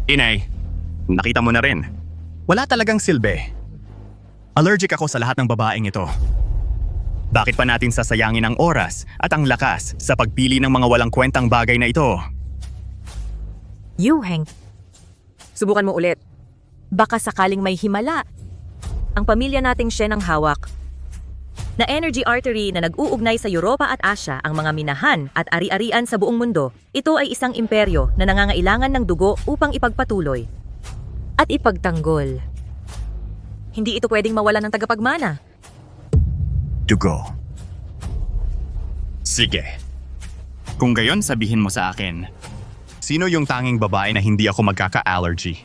Inay, nakita mo na rin. Wala talagang silbi. Allergic ako sa lahat ng babaeng ito. Bakit pa natin sasayangin ang oras at ang lakas sa pagpili ng mga walang kwentang bagay na ito? Yuheng, subukan mo ulit. Baka sakaling may himala. Ang pamilya nating Shen ang hawak. Na energy artery na nag-uugnay sa Europa at Asia ang mga minahan at ari-arian sa buong mundo. Ito ay isang imperyo na nangangailangan ng dugo upang ipagpatuloy at ipagtanggol. Hindi ito pwedeng mawala ng tagapagmana. Dugo. Sige. Kung gayon, sabihin mo sa akin, sino yung tanging babae na hindi ako magkaka-allergy?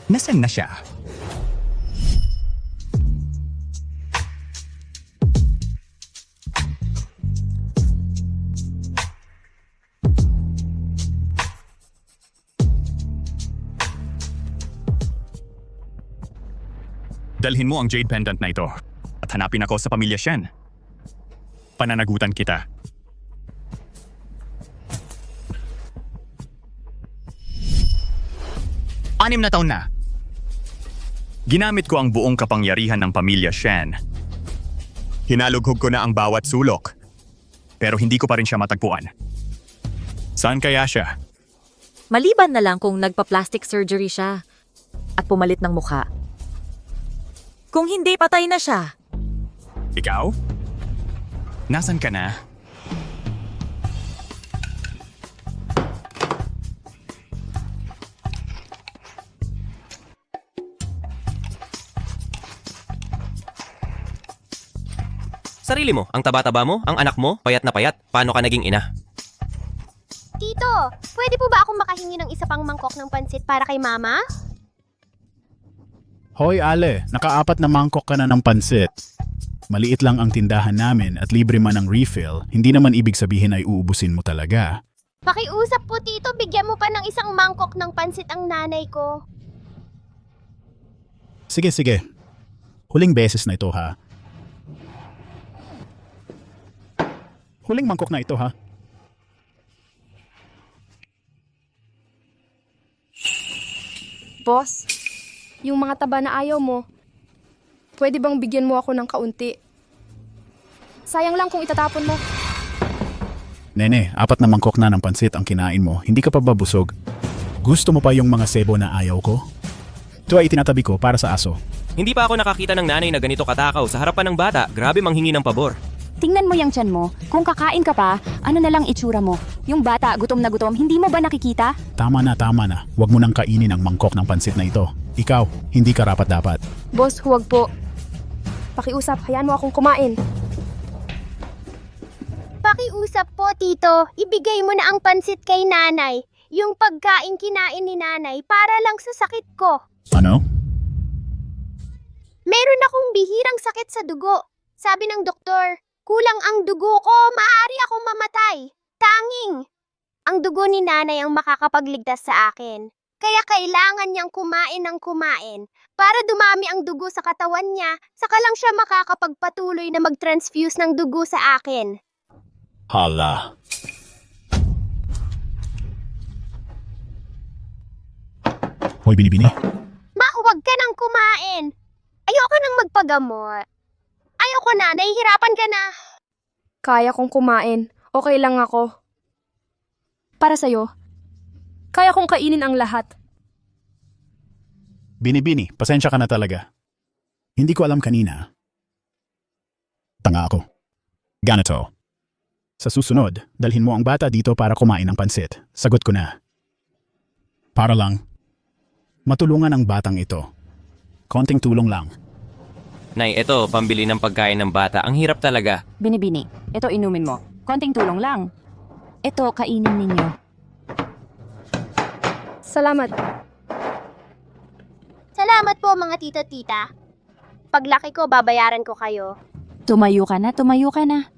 Nasaan na siya? Dalhin mo ang jade pendant na ito at hanapin ako sa pamilya Shen. Pananagutan kita. 6 na taon na. Ginamit ko ang buong kapangyarihan ng pamilya Shen. Hinalughog ko na ang bawat sulok. Pero hindi ko pa rin siya matagpuan. Saan kaya siya? Maliban na lang kung nagpa-plastic surgery siya at pumalit ng mukha. Kung hindi, patay na siya. Ikaw? Nasaan ka na? Sarili mo, ang taba-taba mo, ang anak mo, payat na payat. Paano ka naging ina? Tito, pwede po ba akong makahingi ng isa pang mangkok ng pansit para kay Mama? Hoy Ale, naka-4 na mangkok ka na ng pansit. Maliit lang ang tindahan namin at libre man ang refill, hindi naman ibig sabihin ay uubusin mo talaga. Pakiusap po, Tito, bigyan mo pa ng isang mangkok ng pansit ang nanay ko. Sige, sige. Huling beses na ito ha. Huling mangkok na ito ha. Boss, yung mga taba na ayaw mo, pwede bang bigyan mo ako ng kaunti? Sayang lang kung itatapon mo. Nene, 4 na mangkok na ng pansit ang kinain mo, hindi ka pa ba busog? Gusto mo pa yung mga sebo na ayaw ko? Ito ay itinatabi ko para sa aso. Hindi pa ako nakakita ng nanay na ganito katakaw sa harapan ng bata. Grabe manghingi ng pabor. Tingnan mo yung tiyan mo. Kung kakain ka pa, ano na lang itsura mo? Yung bata, gutom na gutom, hindi mo ba nakikita? Tama na, tama na. Huwag mo nang kainin ang mangkok ng pansit na ito. Ikaw, hindi ka rapat-dapat. Boss, huwag po. Pakiusap, hayaan mo akong kumain. Pakiusap po, Tito. Ibigay mo na ang pansit kay nanay. Yung pagkain kinain ni nanay para lang sa sakit ko. Ano? Meron akong bihirang sakit sa dugo. Sabi ng doktor, kulang ang dugo ko, maaari akong mamatay. Tanging, ang dugo ni nanay ang makakapagligtas sa akin. Kaya kailangan niyang kumain ng kumain para dumami ang dugo sa katawan niya, saka lang siya makakapagpatuloy na mag-transfuse ng dugo sa akin. Hala. Hoy, Binibini. Ma, huwag ka nang kumain. Ayoko nang magpagamot. Ayoko na, nahihirapan ka na. Kaya kong kumain. Okay lang ako. Para sa'yo, kaya kong kainin ang lahat. Binibini, pasensya ka na talaga. Hindi ko alam kanina. Tanga ako. Ganito. Sa susunod, dalhin mo ang bata dito para kumain ng pansit. Sagot ko na. Para lang, matulungan ang batang ito. Konting tulong lang. Nay, ito, pambili ng pagkain ng bata. Ang hirap talaga. Binibini, ito inumin mo. Konting tulong lang. Ito, kainin ninyo. Salamat. Salamat po mga tita-tita. Paglaki ko, babayaran ko kayo. Tumayo ka na, tumayo ka na.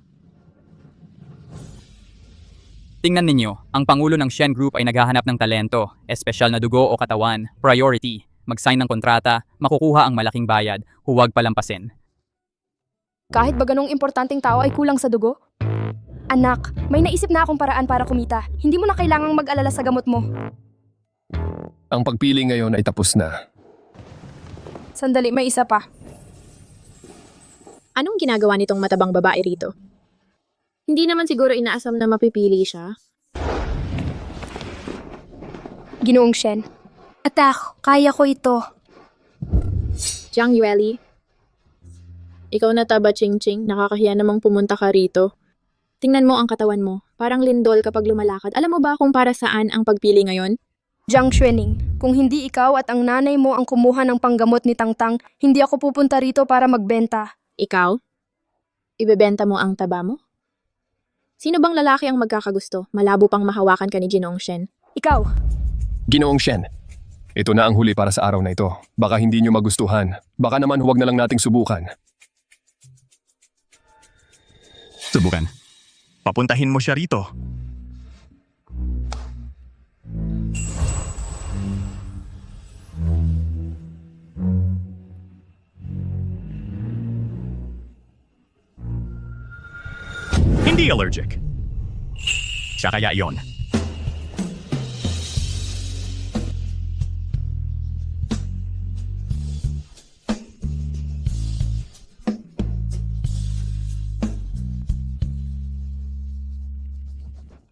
Tingnan ninyo, ang Pangulo ng Shen Group ay naghahanap ng talento, espesyal na dugo o katawan, priority. Mag-sign ng kontrata, makukuha ang malaking bayad, huwag palampasin. Kahit ba ganong importanteng tao ay kulang sa dugo? Anak, may naisip na akong paraan para kumita. Hindi mo na kailangang mag-alala sa gamot mo. Ang pagpili ngayon ay tapos na. Sandali, may isa pa. Anong ginagawa nitong matabang babae rito? Hindi naman siguro inaasam na mapipili siya. Ginoong Shen. Atak, kaya ko ito. Jiang Yueli, ikaw na taba Ching-Ching, nakakahiya namang pumunta ka rito. Tingnan mo ang katawan mo, parang lindol kapag lumalakad. Alam mo ba kung para saan ang pagpili ngayon? Jiang Xuening, kung hindi ikaw at ang nanay mo ang kumuha ng panggamot ni Tangtang, hindi ako pupunta rito para magbenta. Ikaw? Ibebenta mo ang taba mo? Sino bang lalaki ang magkakagusto? Malabo pang mahawakan ka ni Jinoong Shen. Ikaw, Ginoong Shen, ito na ang huli para sa araw na ito. Baka hindi nyo magustuhan. Baka naman huwag na lang nating subukan. Subukan. Papuntahin mo siya rito. Hindi allergic. Siya kaya yon.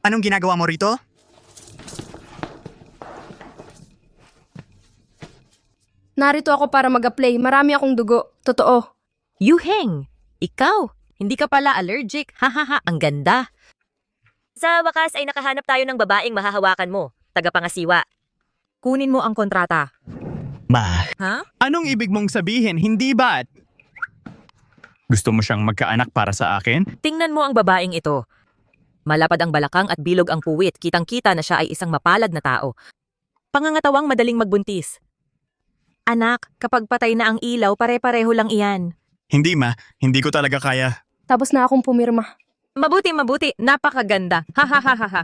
Anong ginagawa mo rito? narito ako para mag-apply. Marami akong dugo. Totoo. Yuheng! Ikaw! Hindi ka pala allergic. Hahaha, ang ganda. Sa wakas ay nakahanap tayo ng babaeng mahahawakan mo. Tagapangasiwa. Kunin mo ang kontrata. Ma, Ha? anong ibig mong sabihin? Hindi ba? Gusto mo siyang magkaanak para sa akin? Tingnan mo ang babaeng ito. Malapad ang balakang at bilog ang puwit. Kitang-kita na siya ay isang mapalad na tao. Pangangatawang madaling magbuntis. Anak, kapag patay na ang ilaw, pare-pareho lang iyan. Hindi ma, hindi ko talaga kaya. Tapos na akong pumirma. Mabuti, mabuti. Napakaganda. Ha ha ha ha ha.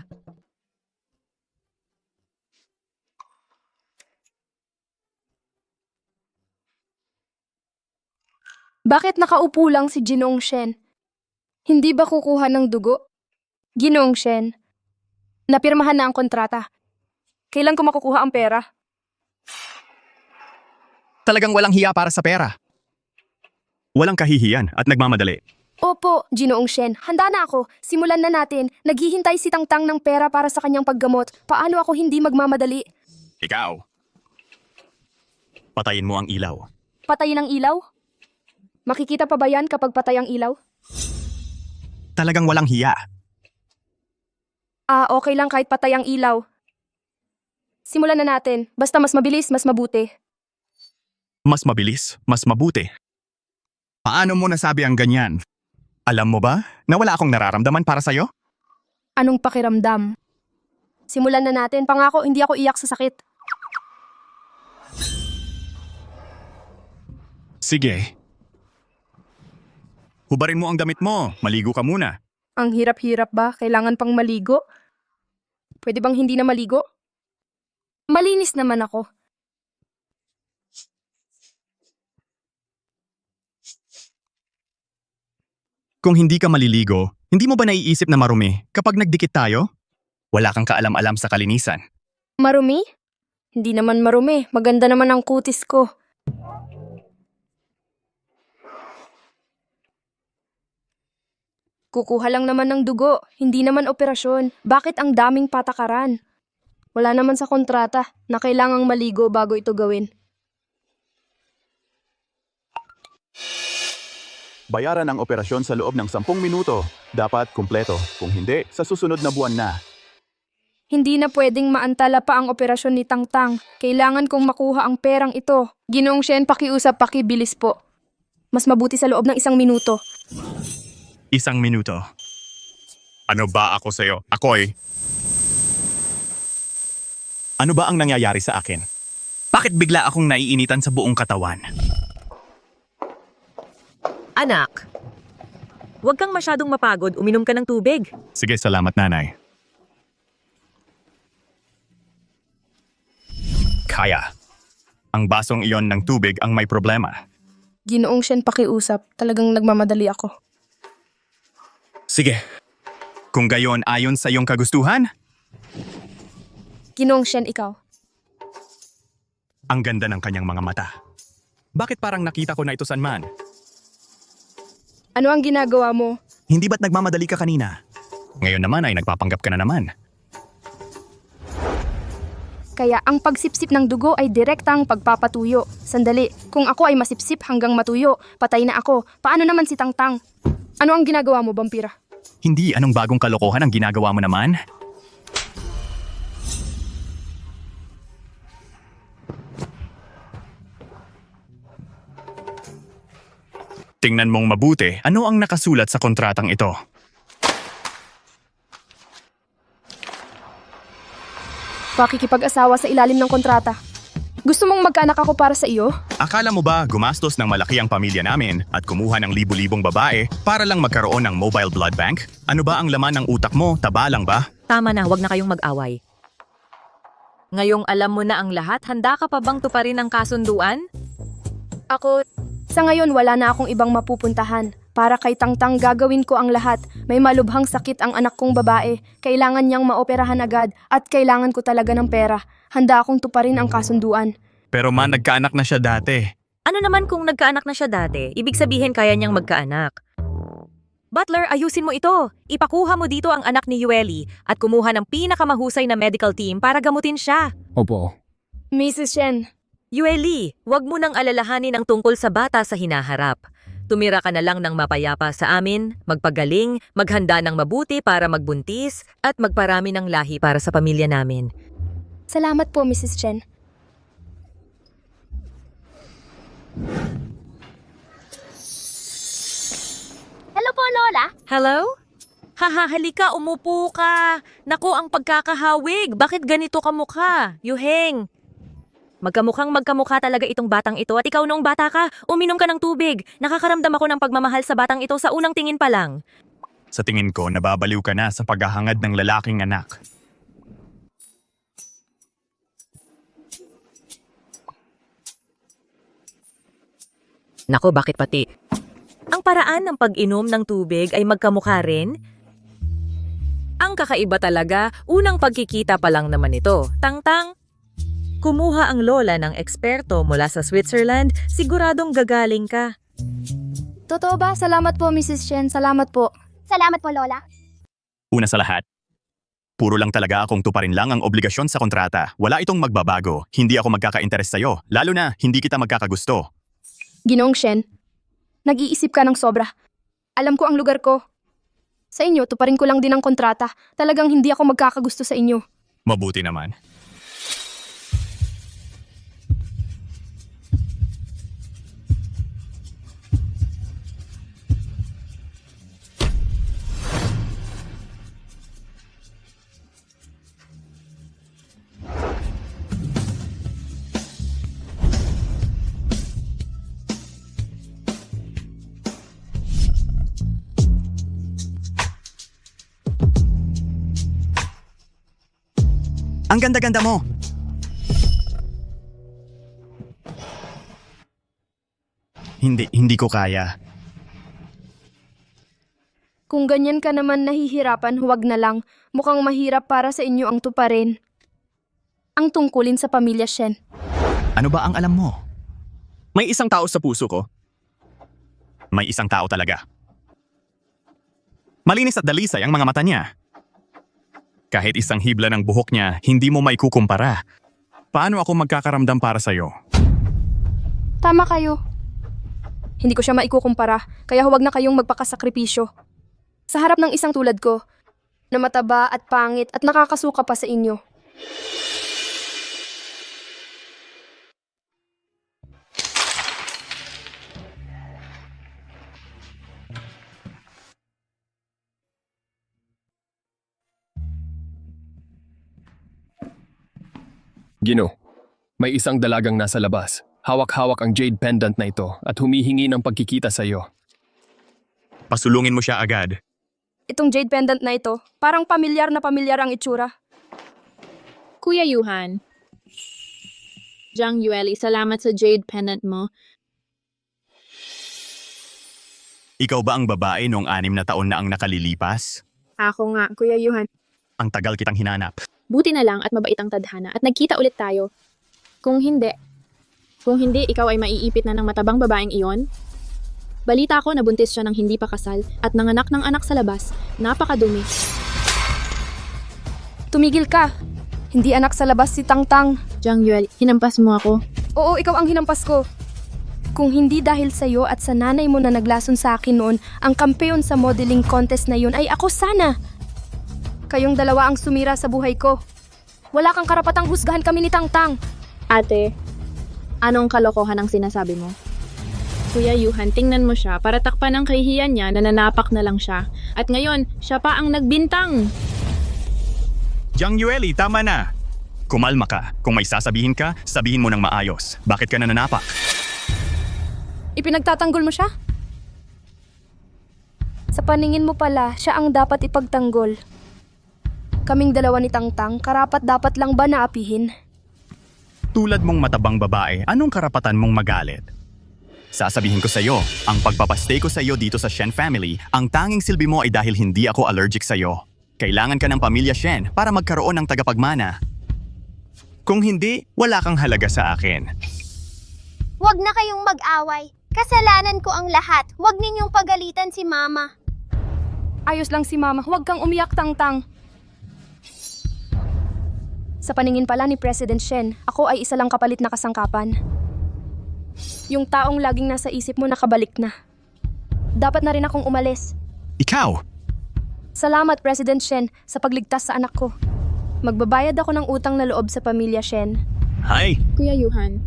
Bakit nakaupo lang si Ginong Shen? Hindi ba kukuha ng dugo? Ginong Shen, napirmahan na ang kontrata. Kailan ko makukuha ang pera? Talagang walang hiya para sa pera. Walang kahihiyan at nagmamadali. Opo, Ginoong Shen, handa na ako. Simulan na natin. Naghihintay si Tangtang ng pera para sa kanyang paggamot. Paano ako hindi magmamadali? Ikaw. Patayin mo ang ilaw. Patayin ang ilaw? Makikita pa ba yan kapag patay ang ilaw? Talagang walang hiya. Okay lang kahit patay ang ilaw. Simulan na natin. Basta mas mabilis, mas mabuti. Mas mabilis, mas mabuti. Paano mo nasabi ang ganyan? Alam mo ba na wala akong nararamdaman para sa'yo? Anong pakiramdam? Simulan na natin. Pangako, hindi ako iyak sa sakit. Sige. Hubarin mo ang damit mo. Maligo ka muna. Ang hirap-hirap ba? Kailangan pang maligo? Pwede bang hindi na maligo? Malinis naman ako. Kung hindi ka maliligo, hindi mo ba naiisip na marumi kapag nagdikit tayo? Wala kang kaalam-alam sa kalinisan. Marumi? Hindi naman marumi. Maganda naman ang kutis ko. Kukuha lang naman ng dugo. Hindi naman operasyon. Bakit ang daming patakaran? Wala naman sa kontrata na kailangang maligo bago ito gawin. Bayaran ang operasyon sa loob ng 10 minuto. Dapat kumpleto. Kung hindi, sa susunod na buwan na. Hindi na pwedeng maantala pa ang operasyon ni Tangtang. Kailangan kong makuha ang perang ito. Ginoong Shen, pakiusap, pakibilis po. Mas mabuti sa loob ng 1 minuto. 1 minuto. Ano ba ako sa'yo? Ako'y... Ano ba ang nangyayari sa akin? Bakit bigla akong naiinitan sa buong katawan? Anak, huwag kang masyadong mapagod. Uminom ka ng tubig. Sige, salamat nanay. Kaya. Ang basong iyon ng tubig ang may problema. Ginoong Shen, pakiusap. Talagang nagmamadali ako. Sige. Kung gayon ayon sa iyong kagustuhan, Ginoong Shen, ikaw. Ang ganda ng kanyang mga mata. Bakit parang nakita ko na ito sanman? Ano ang ginagawa mo? Hindi ba't nagmamadali ka kanina? Ngayon naman ay nagpapanggap ka na naman. Kaya ang pagsipsip ng dugo ay direktang pagpapatuyo. Sandali, kung ako ay masipsip hanggang matuyo, patay na ako. Paano naman si Tangtang? Ano ang ginagawa mo, Vampira? Hindi, anong bagong kalokohan ang ginagawa mo naman? Tingnan mong mabuti, ano ang nakasulat sa kontratang ito? Pakikipag-asawa sa ilalim ng kontrata. Gusto mong magkaanak ako para sa iyo? Akala mo ba gumastos ng malaki ang pamilya namin at kumuha ng libu-libong babae para lang magkaroon ng mobile blood bank? Ano ba ang laman ng utak mo? Taba lang ba? Tama na, huwag na kayong mag-away. Ngayong alam mo na ang lahat, handa ka pa bang tuparin ang kasunduan? Sa ngayon wala na akong ibang mapupuntahan. Para kay Tangtang gagawin ko ang lahat. May malubhang sakit ang anak kong babae. Kailangan niyang maoperahan agad at kailangan ko talaga ng pera. Handa akong tuparin ang kasunduan. Pero nagkaanak na siya dati. Ano naman kung nagkaanak na siya dati? Ibig sabihin kaya niyang magkaanak. Butler, ayusin mo ito. Ipakuha mo dito ang anak ni Yueli at kumuha ng pinakamahusay na medical team para gamutin siya. Opo. Mrs. Shen, Yueli, huwag mo nang alalahanin ang tungkol sa bata sa hinaharap. Tumira ka na lang ng mapayapa sa amin, magpagaling, maghanda ng mabuti para magbuntis, at magparami ng lahi para sa pamilya namin. salamat po Mrs. Chen. Hello po, Lola. Hello? Haha, halika, umupo ka. Naku, ang pagkakahawig. Bakit ganito ka mukha? Yuheng. Magkamukha talaga itong batang ito at ikaw noong bata ka, uminom ka ng tubig. Nakakaramdam ako ng pagmamahal sa batang ito sa unang tingin pa lang. Sa tingin ko, nababaliw ka na sa paghahangad ng lalaking anak. Naku, bakit pati? Ang paraan ng pag-inom ng tubig ay magkamukha rin? Ang kakaiba talaga, unang pagkikita pa lang naman ito. Tangtang, kumuha ang lola ng eksperto mula sa Switzerland, siguradong gagaling ka. Totoo ba? Salamat po Mrs. Chen, salamat po. Salamat po, Lola. Una sa lahat, puro lang talaga akong tuparin lang ang obligasyon sa kontrata. Wala itong magbabago. Hindi ako magkaka-interes sa'yo. Lalo na, hindi kita magkakagusto. Ginoong Shen, nag-iisip ka ng sobra. Alam ko ang lugar ko. Sa inyo, tuparin ko lang din ang kontrata. Talagang hindi ako magkakagusto sa inyo. Mabuti naman. Ang ganda-ganda mo! Hindi ko kaya. Kung ganyan ka naman nahihirapan, huwag na lang. Mukhang mahirap para sa inyo ang tuparin. Ang tungkulin sa pamilya Shen. Ano ba ang alam mo? May isang tao sa puso ko. May isang tao talaga. Malinis at dalisay ang mga mata niya. Kahit isang hibla ng buhok niya, hindi mo maikukumpara. Paano ako magkakaramdam para sa'yo? Tama kayo. Hindi ko siya maikukumpara, kaya huwag na kayong magpakasakripisyo. Sa harap ng isang tulad ko, na mataba at pangit at nakakasuka pa sa inyo. Gino, may isang dalagang nasa labas. Hawak-hawak ang jade pendant na ito at humihingi ng pagkikita sa iyo. Pasulungin mo siya agad. Itong jade pendant na ito, parang pamilyar na pamilyar ang itsura. Kuya Yuhan. Jiang Yueli, salamat sa jade pendant mo. Ikaw ba ang babae noong 6 na taon na ang nakalilipas? Ako nga, Kuya Yuhan. Ang tagal kitang hinanap. Buti na lang at mabait ang tadhana at nagkita ulit tayo. Kung hindi, Kung hindi, ikaw ay maiipit na ng matabang babaeng iyon. Balita ko na buntis siya ng hindi pa kasal at nanganak ng anak sa labas. Napakadumi. Tumigil ka. Hindi anak sa labas si Tangtang. Jiang Yuel, hinampas mo ako. Oo, ikaw ang hinampas ko. Kung hindi dahil sa'yo at sa nanay mo na naglason sa akin noon, ang kampeon sa modeling contest na yun ay ako sana. Kayong dalawa ang sumira sa buhay ko. Wala kang karapatang husgahan kami ni Tangtang. Ate, anong kalokohan ang sinasabi mo? Kuya Yuhan, tingnan mo siya. Para takpan ang kahihiyan niya, nananapak na lang siya. At ngayon, siya pa ang nagbintang. Jiang Yueli, tama na. Kumalma ka. Kung may sasabihin ka, sabihin mo ng maayos. Bakit ka nananapak? Ipinagtatanggol mo siya? Sa paningin mo pala, siya ang dapat ipagtanggol. Kaming dalawa ni Tangtang, karapat-dapat lang ba naapihin? Tulad mong matabang babae, anong karapatan mong magalit? Sasabihin ko sa iyo, ang pagpapastay ko sa iyo dito sa Shen family, ang tanging silbi mo ay dahil hindi ako allergic sa iyo. Kailangan ka ng pamilya Shen para magkaroon ng tagapagmana. Kung hindi, wala kang halaga sa akin. Huwag na kayong mag-away. Kasalanan ko ang lahat. Huwag ninyong pagalitan si Mama. Ayos lang si Mama, huwag kang umiyak, Tangtang. Sa paningin pala ni President Shen, ako ay isa lang kapalit na kasangkapan. Yung taong laging nasa isip mo nakabalik na. Dapat na rin akong umalis. Ikaw! Salamat, President Shen, sa pagligtas sa anak ko. Magbabayad ako ng utang na loob sa pamilya Shen. Hi! Kuya Yuhan,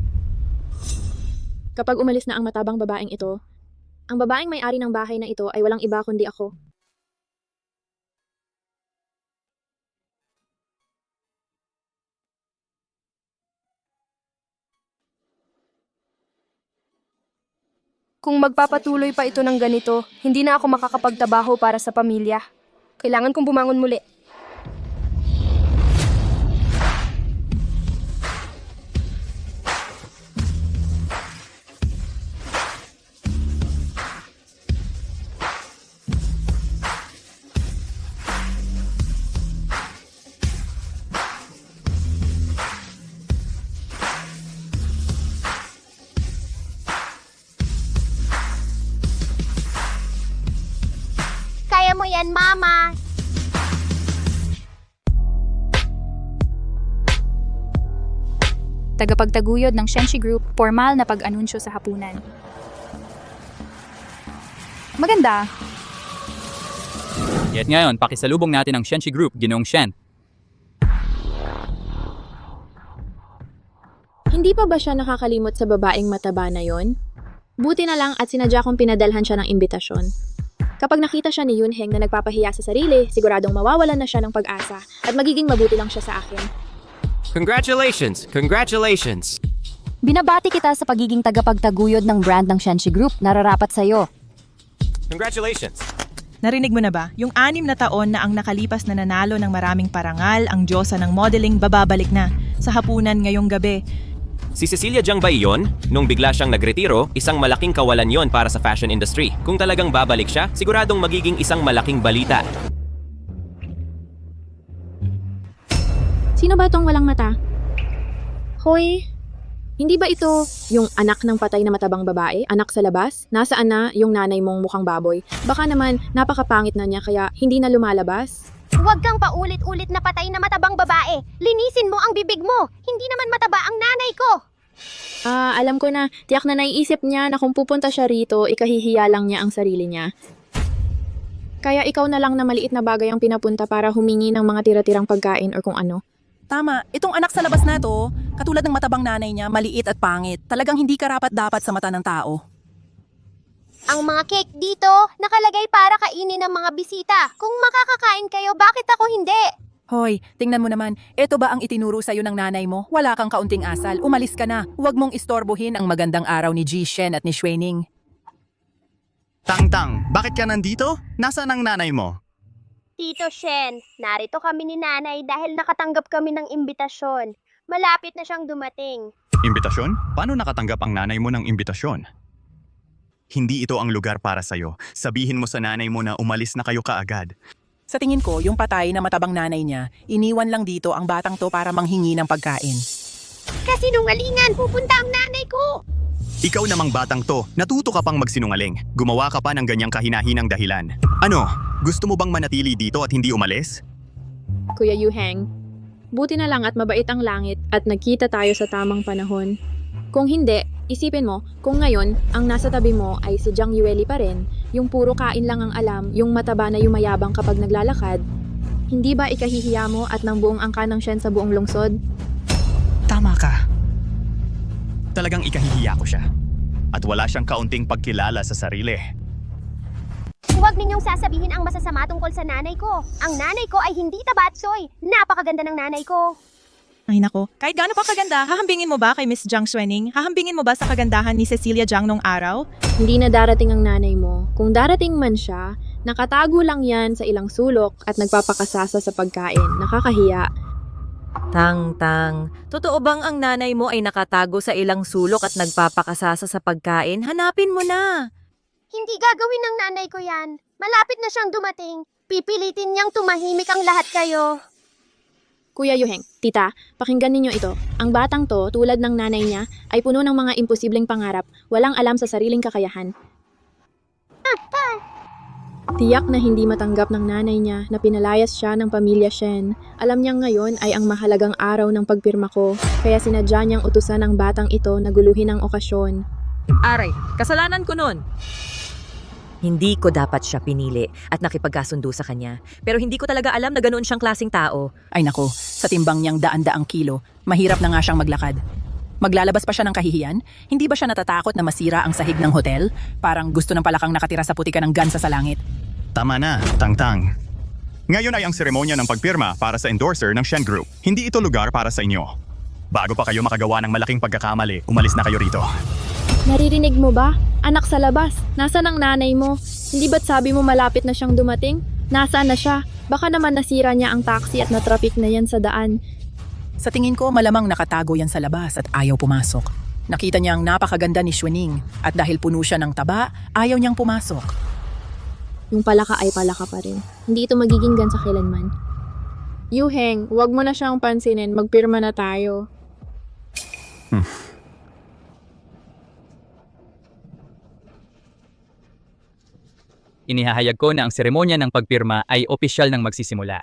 kapag umalis na ang matabang babaeng ito, ang babaeng may-ari ng bahay na ito ay walang iba kundi ako. Kung magpapatuloy pa ito ng ganito, hindi na ako makakapagtrabaho para sa pamilya. Kailangan kong bumangon muli. Kaya mo yan, Mama. Tagapagtaguyod ng Shenshi Group, formal na pag-anunsyo sa hapunan. Maganda. Yet ngayon, pakisalubong natin ang Shenshi Group, Ginoong Shen. Hindi pa ba siya nakakalimot sa babaeng mataba na yon? Buti na lang at sinadya kong pinadalhan siya ng imbitasyon. Kapag nakita siya ni Yunheng na nagpapahiya sa sarili, siguradong mawawalan na siya ng pag-asa at magiging mabuti lang siya sa akin. Congratulations! Congratulations! Binabati kita sa pagiging tagapagtaguyod ng brand ng Shenshi Group. Nararapat sa'yo. Congratulations! Narinig mo na ba? Yung 6 na taon na ang nakalipas na nanalo ng maraming parangal, ang diyosa ng modeling bababalik na sa hapunan ngayong gabi. Si Cecilia Jiang ba iyon? Nung bigla siyang nagretiro, isang malaking kawalan yon para sa fashion industry. Kung talagang babalik siya, siguradong magiging isang malaking balita. Sino ba tong walang mata? Hoy, hindi ba ito yung anak ng patay na matabang babae? Anak sa labas? Nasaan na yung nanay mong mukhang baboy? Baka naman napakapangit na niya kaya hindi na lumalabas? Huwag kang paulit-ulit na patay na matabang babae. Linisin mo ang bibig mo. Hindi naman mataba ang nanay ko. Alam ko na. Tiyak na naiisip niya na kung pupunta siya rito, ikahihiya lang niya ang sarili niya. Kaya ikaw na lang na maliit na bagay ang pinapunta para humingi ng mga tira-tirang pagkain or kung ano. Tama, itong anak sa labas na to, katulad ng matabang nanay niya, maliit at pangit. Talagang hindi karapat-dapat sa mata ng tao. Ang mga cake dito, nakalagay para kainin ng mga bisita. Kung makakakain kayo, bakit ako hindi? Hoy, tingnan mo naman, ito ba ang itinuro sa'yo ng nanay mo? Wala kang kaunting asal, umalis ka na. Huwag mong istorbohin ang magandang araw ni Ji Shen at ni Xuening. Tangtang, bakit ka nandito? Nasaan ang nanay mo? Tito Shen, narito kami ni nanay dahil nakatanggap kami ng imbitasyon. Malapit na siyang dumating. Imbitasyon? Paano nakatanggap ang nanay mo ng imbitasyon? Hindi ito ang lugar para sa'yo. Sabihin mo sa nanay mo na umalis na kayo kaagad. Sa tingin ko, yung patay na matabang nanay niya, iniwan lang dito ang batang to para manghingi ng pagkain. Kasinungalingan, pupunta ang nanay ko. Ikaw namang batang to, natuto ka pang magsinungaling. Gumawa ka pa ng ganyang kahinahinang dahilan. Ano, gusto mo bang manatili dito at hindi umalis? Kuya Yuheng, buti na lang at mabait ang langit at nagkita tayo sa tamang panahon. Kung hindi, isipin mo, kung ngayon, ang nasa tabi mo ay si Jiang Yueli pa rin, yung puro kain lang ang alam, yung mataba na yumayabang kapag naglalakad, hindi ba ikahihiya mo at ng buong angka ng Shen sa buong lungsod? Tama ka. Talagang ikahihiya ko siya. At wala siyang kaunting pagkilala sa sarili. Huwag ninyong sasabihin ang masasama tungkol sa nanay ko. Ang nanay ko ay hindi tabatsoy. Napakaganda ng nanay ko. Ay nako, kahit gaano pa kaganda, hahambingin mo ba kay Miss Jiang Xuening? Hahambingin mo ba sa kagandahan ni Cecilia Jiang nung araw? Hindi na darating ang nanay mo. Kung darating man siya, nakatago lang yan sa ilang sulok at nagpapakasasa sa pagkain. Nakakahiya. Tang-tang, totoo bang ang nanay mo ay nakatago sa ilang sulok at nagpapakasasa sa pagkain? Hanapin mo na! Hindi gagawin ng nanay ko yan. Malapit na siyang dumating. Pipilitin niyang tumahimik ang lahat kayo. Kuya Yuheng, tita, pakinggan ninyo ito. Ang batang to, tulad ng nanay niya, ay puno ng mga imposibleng pangarap, walang alam sa sariling kakayahan. Tiyak na hindi matanggap ng nanay niya na pinalayas siya ng pamilya Shen. Alam niyang ngayon ay ang mahalagang araw ng pagpirma ko, kaya sinadya niyang utusan ang batang ito na guluhin ang okasyon. Aray, kasalanan ko nun! Hindi ko dapat siya pinili at nakipagkasundo sa kanya. Pero hindi ko talaga alam na ganoon siyang klaseng tao. Ay nako, sa timbang niyang daan-daang kilo, mahirap na nga siyang maglakad. Maglalabas pa siya ng kahihiyan? Hindi ba siya natatakot na masira ang sahig ng hotel? Parang gusto ng palakang nakatira sa putikan ng gansa sa langit. Tama na, Tang-Tang. Ngayon ay ang seremonya ng pagpirma para sa endorser ng Shen Group. Hindi ito lugar para sa inyo. Bago pa kayo makagawa ng malaking pagkakamali, umalis na kayo rito. Naririnig mo ba? Anak sa labas, nasaan ang nanay mo? Hindi ba't sabi mo malapit na siyang dumating? Nasaan na siya? Baka naman nasira niya ang taxi at na-traffic na yan sa daan. Sa tingin ko malamang nakatago yan sa labas at ayaw pumasok. Nakita niya ang napakaganda ni Xuening at dahil puno siya ng taba, ayaw niyang pumasok. Yung palaka ay palaka pa rin. Hindi ito magiging gansa kailanman. Yuheng, wag mo na siyang pansinin. Magpirma na tayo. Inihahayag ko na ang seremonya ng pagpirma ay opisyal nang magsisimula.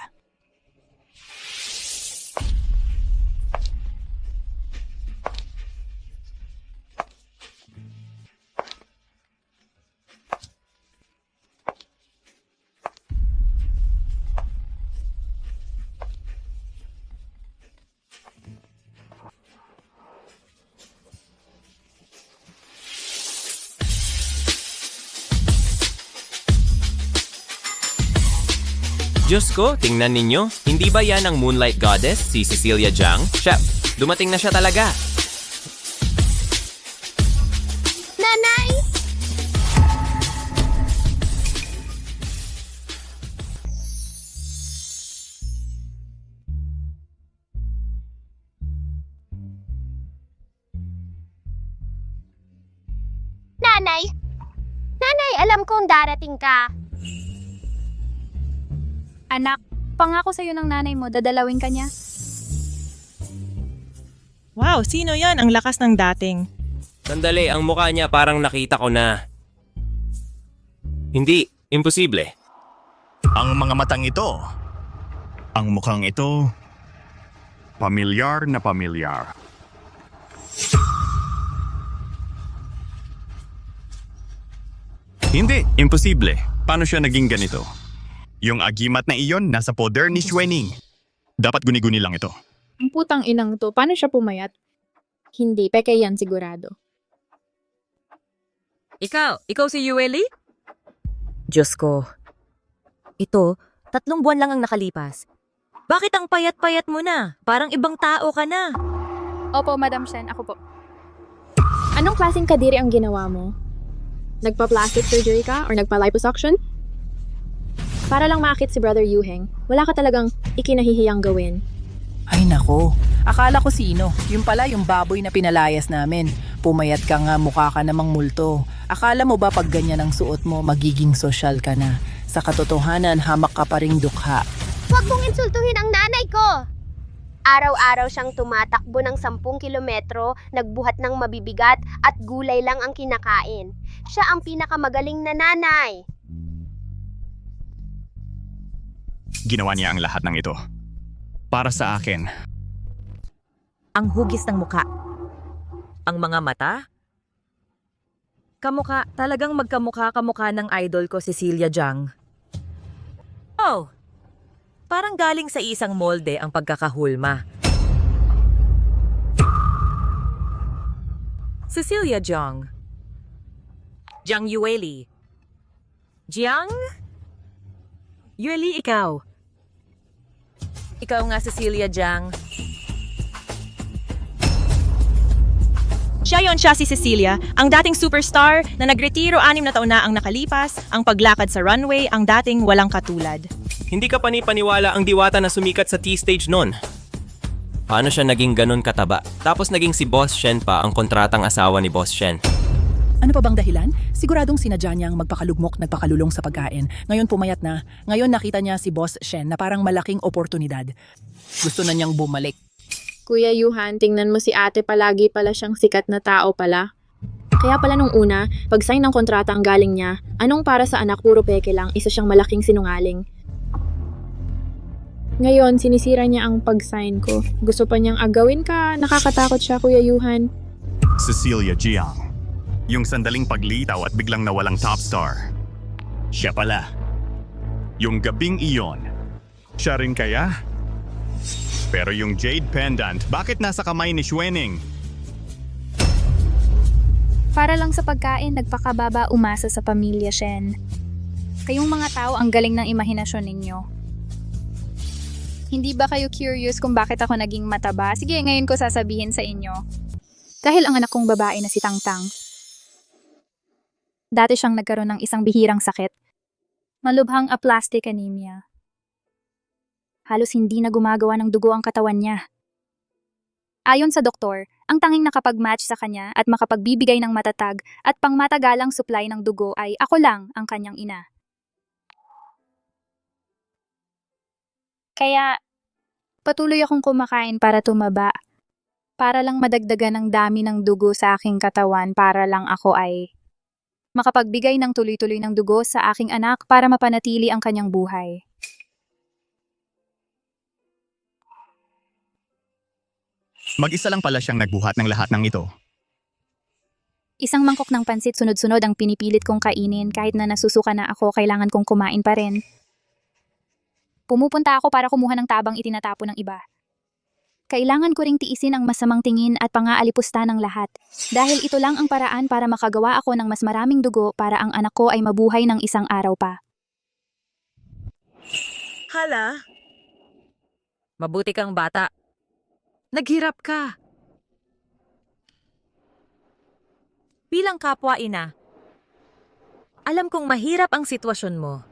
Diyos ko, tingnan ninyo. Hindi ba yan ang Moonlight Goddess, si Cecilia Jiang? Chef, dumating na siya talaga. Nanay! Nanay! Nanay, alam kong darating ka. Anak, pangako sa'yo ng nanay mo, dadalawin ka niya. Wow, sino yan? Ang lakas ng dating. Sandali, ang mukha niya parang nakita ko na. Hindi, imposible. Ang mga matang ito, ang mukhang ito, pamilyar na pamilyar. Hindi, imposible. Paano siya naging ganito? Yung agimat na iyon nasa poder ni Xuening. Dapat guni-guni lang ito. Ang putang inang to, paano siya pumayat? Hindi, peke yan sigurado. Ikaw si Yueli? Diyos ko. Ito, 3 buwan lang ang nakalipas. Bakit ang payat-payat mo na? Parang ibang tao ka na. Opo, Madam Shen, ako po. Anong klaseng kadiri ang ginawa mo? Nagpa-plastic surgery ka or nagpa-liposuction? Para lang maakit si Brother Yuheng, wala ka talagang ikinahihiyang gawin. Ay nako, akala ko sino. Yung pala yung baboy na pinalayas namin. Pumayat ka nga, mukha ka namang multo. Akala mo ba pag ganyan ang suot mo, magiging sosyal ka na? Sa katotohanan, hamak ka pa ring dukha. Huwag mong insultuhin ang nanay ko! Araw-araw siyang tumatakbo ng 10 kilometro, nagbuhat ng mabibigat at gulay lang ang kinakain. Siya ang pinakamagaling na nanay. Ginawa niya ang lahat ng ito. Para sa akin. Ang hugis ng muka. Ang mga mata. Kamukha, talagang magkamukha-kamukha ng idol ko, Cecilia Jiang. Oh, parang galing sa isang molde ang pagkakahulma. Cecilia Jiang. Jiang Yueli. Jiang? Yueli, ikaw. Ikaw nga, Cecilia Jiang. Siya si Cecilia, ang dating superstar na nagretiro 6 na taon na ang nakalipas, ang paglakad sa runway, ang dating walang katulad. Hindi ka panipaniwala ang diwata na sumikat sa T-stage noon. Paano siya naging ganun kataba? Tapos naging si Boss Shen pa ang kontratang asawa ni Boss Shen. Ano pa bang dahilan? Siguradong sinadya niyang magpakalugmok, nagpakalulong sa pagkain. Ngayon pumayat na. Ngayon nakita niya si Boss Shen na parang malaking oportunidad. Gusto na niyang bumalik. Kuya Yuhan, tingnan mo si ate, palagi pala siyang sikat na tao pala. Kaya pala nung una, pag-sign ng kontrata ang galing niya, anong para sa anak puro peke lang, isa siyang malaking sinungaling. Ngayon, sinisira niya ang pag-sign ko. Gusto pa niyang agawin ka, nakakatakot siya, Kuya Yuhan. Cecilia Jiang. Yung sandaling paglitaw at biglang nawalang top star. Siya pala. Yung gabing iyon. Siya rin kaya? Pero yung jade pendant, bakit nasa kamay ni Xuening? Para lang sa pagkain, nagpakababa umasa sa pamilya Shen. Kayong mga tao ang galing ng imahinasyon ninyo. Hindi ba kayo curious kung bakit ako naging mataba? Sige, ngayon ko sasabihin sa inyo. Dahil ang anak kong babae na si Tangtang. Dati siyang nagkaroon ng isang bihirang sakit. Malubhang aplastic anemia. Halos hindi na gumagawa ng dugo ang katawan niya. Ayon sa doktor, ang tanging nakapag-match sa kanya at makapagbibigay ng matatag at pangmatagalang supply ng dugo ay ako lang ang kanyang ina. Kaya, patuloy akong kumakain para tumaba. Para lang madagdagan ng dami ng dugo sa aking katawan para lang ako ay makapagbigay ng tuloy-tuloy ng dugo sa aking anak para mapanatili ang kanyang buhay. Mag-isa lang pala siyang nagbuhat ng lahat ng ito. Isang mangkok ng pansit sunod-sunod ang pinipilit kong kainin kahit na nasusuka na ako, kailangan kong kumain pa rin. Pumupunta ako para kumuha ng tabang itinatapon ng iba. Kailangan ko ring tiisin ang masamang tingin at pangaalipusta ng lahat. Dahil ito lang ang paraan para makagawa ako ng mas maraming dugo para ang anak ko ay mabuhay ng isang araw pa. Hala? Mabuti kang bata. Naghirap ka. Bilang kapwa-ina, alam kong mahirap ang sitwasyon mo.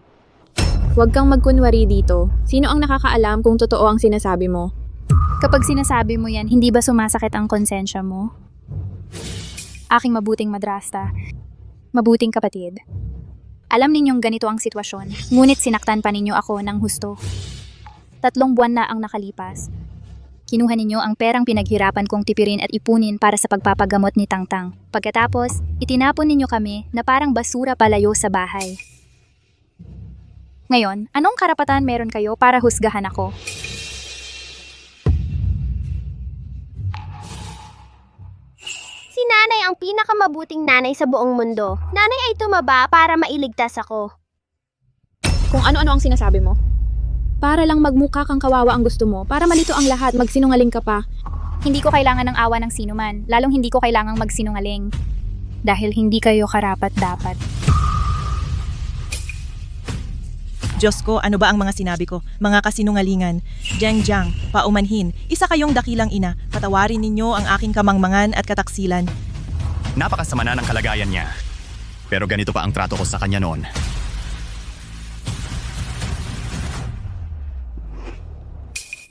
Huwag kang magkunwari dito. Sino ang nakakaalam kung totoo ang sinasabi mo? Kapag sinasabi mo yan, hindi ba sumasakit ang konsensya mo? Aking mabuting madrasta. Mabuting kapatid. Alam ninyong ganito ang sitwasyon, ngunit sinaktan pa ninyo ako ng husto. 3 buwan na ang nakalipas. Kinuha ninyo ang perang pinaghirapan kong tipirin at ipunin para sa pagpapagamot ni Tangtang. Pagkatapos, itinapon ninyo kami na parang basura palayo sa bahay. Ngayon, anong karapatan meron kayo para husgahan ako? Si nanay ang pinakamabuting nanay sa buong mundo. Nanay ay tumaba para mailigtas ako. Kung ano-ano ang sinasabi mo. Para lang magmukha kang kawawa ang gusto mo, para malito ang lahat, magsinungaling ka pa. Hindi ko kailangan ng awa ng sinuman, lalong hindi ko kailangang magsinungaling. Dahil hindi kayo karapat-dapat. Diyos ko, ano ba ang mga sinabi ko? Mga kasinungalingan. Jiang, paumanhin. Isa kayong dakilang ina. Patawarin ninyo ang aking kamangmangan at kataksilan. Napakasama na ng kalagayan niya. Pero ganito pa ang trato ko sa kanya noon.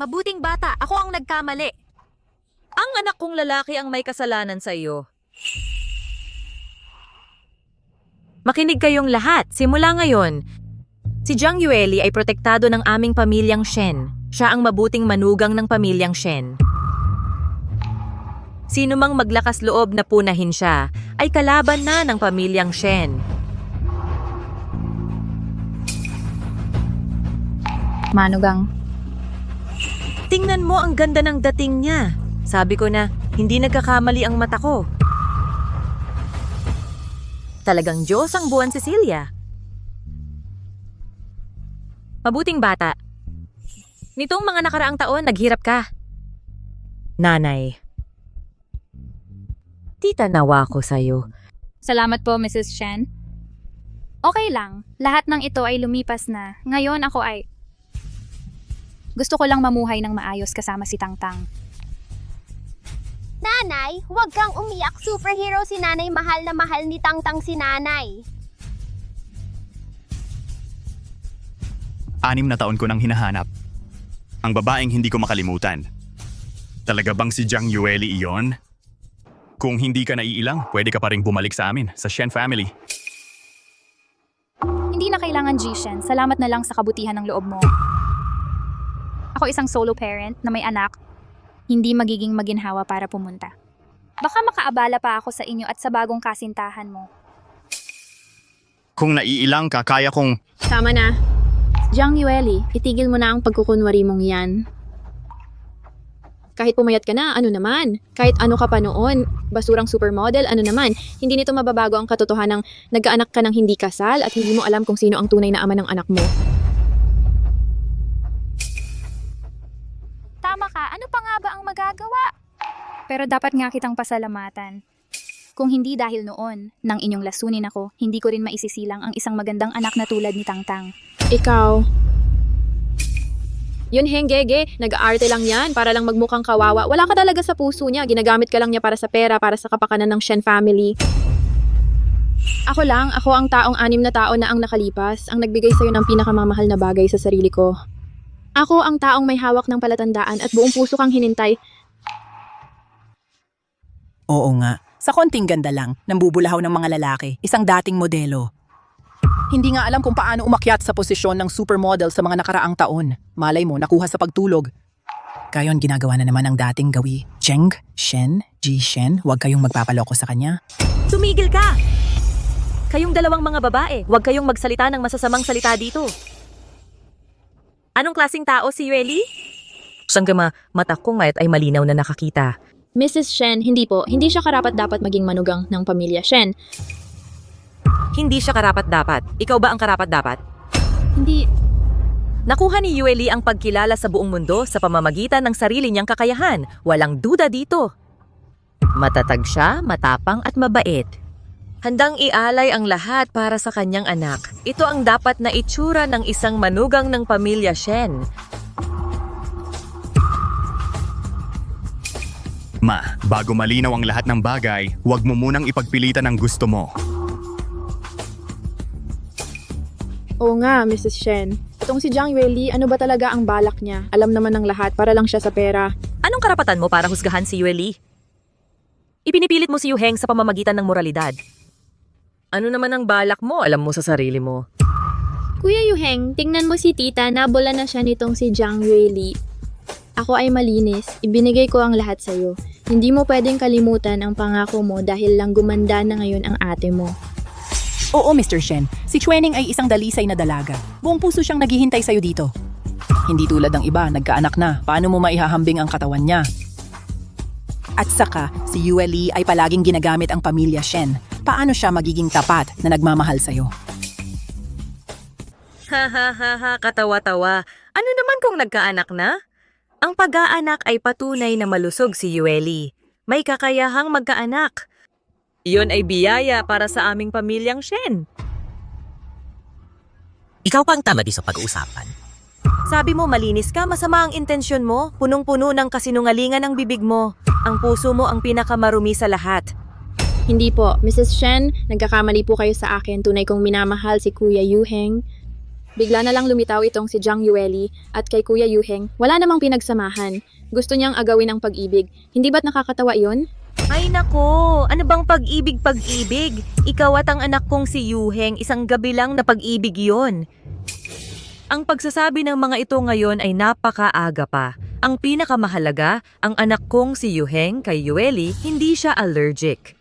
Mabuting bata, ako ang nagkamali. Ang anak kong lalaki ang may kasalanan sa iyo. Makinig kayong lahat, simula ngayon. Si Jiang Yueli ay protektado ng aming pamilyang Shen. Siya ang mabuting manugang ng pamilyang Shen. Sino mang maglakas loob na punahin siya ay kalaban na ng pamilyang Shen. Manugang. Tingnan mo ang ganda ng dating niya. Sabi ko na, hindi nagkakamali ang mata ko. Talagang Diyos ang buwan Cecilia. Mabuting bata. Nitong mga nakaraang taon, naghirap ka. Nanay. Tita nawa ko sa'yo. Salamat po, Mrs. Shen. Okay lang. Lahat ng ito ay lumipas na. Ngayon ako ay... Gusto ko lang mamuhay ng maayos kasama si Tangtang. Nanay, huwag kang umiyak. Superhero si nanay, mahal na mahal ni Tangtang si nanay. 6 na taon ko nang hinahanap. Ang babaeng hindi ko makalimutan. Talaga bang si Jiang Yueli iyon? Kung hindi ka naiilang, pwede ka pa rin bumalik sa amin, sa Shen family. Hindi na kailangan, Ji-Shen. Salamat na lang sa kabutihan ng loob mo. Ako isang solo parent na may anak, hindi magiging maginhawa para pumunta. Baka makaabala pa ako sa inyo at sa bagong kasintahan mo. Kung naiilang ka, kaya kong... Tama na. Jiang Yueli, itigil mo na ang pagkukunwari mong yan. Kahit pumayat ka na, ano naman? Kahit ano ka pa noon, basurang supermodel, ano naman? Hindi nito mababago ang katotohanang nagkaanak ka ng hindi kasal at hindi mo alam kung sino ang tunay na ama ng anak mo. Tama ka, ano pa nga ba ang magagawa? Pero dapat nga kitang pasalamatan. Kung hindi dahil noon, nang inyong lasunin ako, hindi ko rin maisisilang ang isang magandang anak na tulad ni Tangtang. Ikaw. Yun Gege, nag-aarte lang yan para lang magmukhang kawawa. Wala ka talaga sa puso niya, ginagamit ka lang niya para sa pera, para sa kapakanan ng Shen family. Ako ang taong 6 na taon na ang nakalipas, ang nagbigay sa'yo ng pinakamamahal na bagay sa sarili ko. Ako ang taong may hawak ng palatandaan at buong puso kang hinintay. Oo nga, sa konting ganda lang, nambubulahaw ng mga lalaki, isang dating modelo. Hindi nga alam kung paano umakyat sa posisyon ng supermodel sa mga nakaraang taon. Malay mo, nakuha sa pagtulog. Gayon, ginagawa na naman ang dating gawi. Cheng, Shen, Ji-Shen, huwag kayong magpapaloko sa kanya. Tumigil ka! Kayong dalawang mga babae, huwag kayong magsalita ng masasamang salita dito. Anong klaseng tao si Yueli? Sanggama, mata kong mayat ay malinaw na nakakita. Mrs. Shen, hindi po. Hindi siya karapat-dapat maging manugang ng pamilya Shen. Hindi siya karapat-dapat. Ikaw ba ang karapat-dapat? Hindi. Nakuha ni Yueli ang pagkilala sa buong mundo sa pamamagitan ng sarili niyang kakayahan. Walang duda dito. Matatag siya, matapang at mabait. Handang ialay ang lahat para sa kanyang anak. Ito ang dapat na itsura ng isang manugang ng pamilya Shen. Ma, bago malinaw ang lahat ng bagay, huwag mo munang ipagpilitan ang gusto mo. Oo nga, Mrs. Shen. Itong si Jiang Yueli, ano ba talaga ang balak niya? Alam naman ng lahat, para lang siya sa pera. Anong karapatan mo para husgahan si Yueli? Ipinipilit mo si Yu Heng sa pamamagitan ng moralidad. Ano naman ang balak mo? Alam mo sa sarili mo. Kuya Yu Heng, tingnan mo si tita, nabola na siya nitong si Jiang Yueli. Ako ay malinis, ibinigay ko ang lahat sa'yo. Hindi mo pwedeng kalimutan ang pangako mo dahil lang gumanda na ngayon ang ate mo. Oo, Mr. Shen. Si Chuening ay isang dalisay na dalaga. Buong puso siyang naghihintay sa'yo dito. Hindi tulad ng iba, nagkaanak na. Paano mo maihahambing ang katawan niya? At saka, si Yueli ay palaging ginagamit ang pamilya Shen. Paano siya magiging tapat na nagmamahal sa'yo? Ha, katawa-tawa. Ano naman kung nagkaanak na? Ang pag-aanak ay patunay na malusog si Yueli. May kakayahang magkaanak. Iyon ay biyaya para sa aming pamilyang Shen. Ikaw pa ang tama di sa pag-uusapan. Sabi mo malinis ka, masama ang intensyon mo, punong-puno ng kasinungalingan ang bibig mo. Ang puso mo ang pinakamarumi sa lahat. Hindi po, Mrs. Shen, nagkakamali po kayo sa akin. Tunay kong minamahal si Kuya Yu Heng. Bigla na lang lumitaw itong si Jiang Yueli at kay Kuya Yu Heng, wala namang pinagsamahan. Gusto niyang agawin ang pag-ibig. Hindi ba't nakakatawa iyon? Ay nako, ano bang pag-ibig? Ikaw at ang anak kong si Yu Heng, isang gabi lang na pag-ibig yon. Ang pagsasabi ng mga ito ngayon ay napakaaga pa. Ang pinakamahalaga, ang anak kong si Yuheng kay Yueli, hindi siya allergic.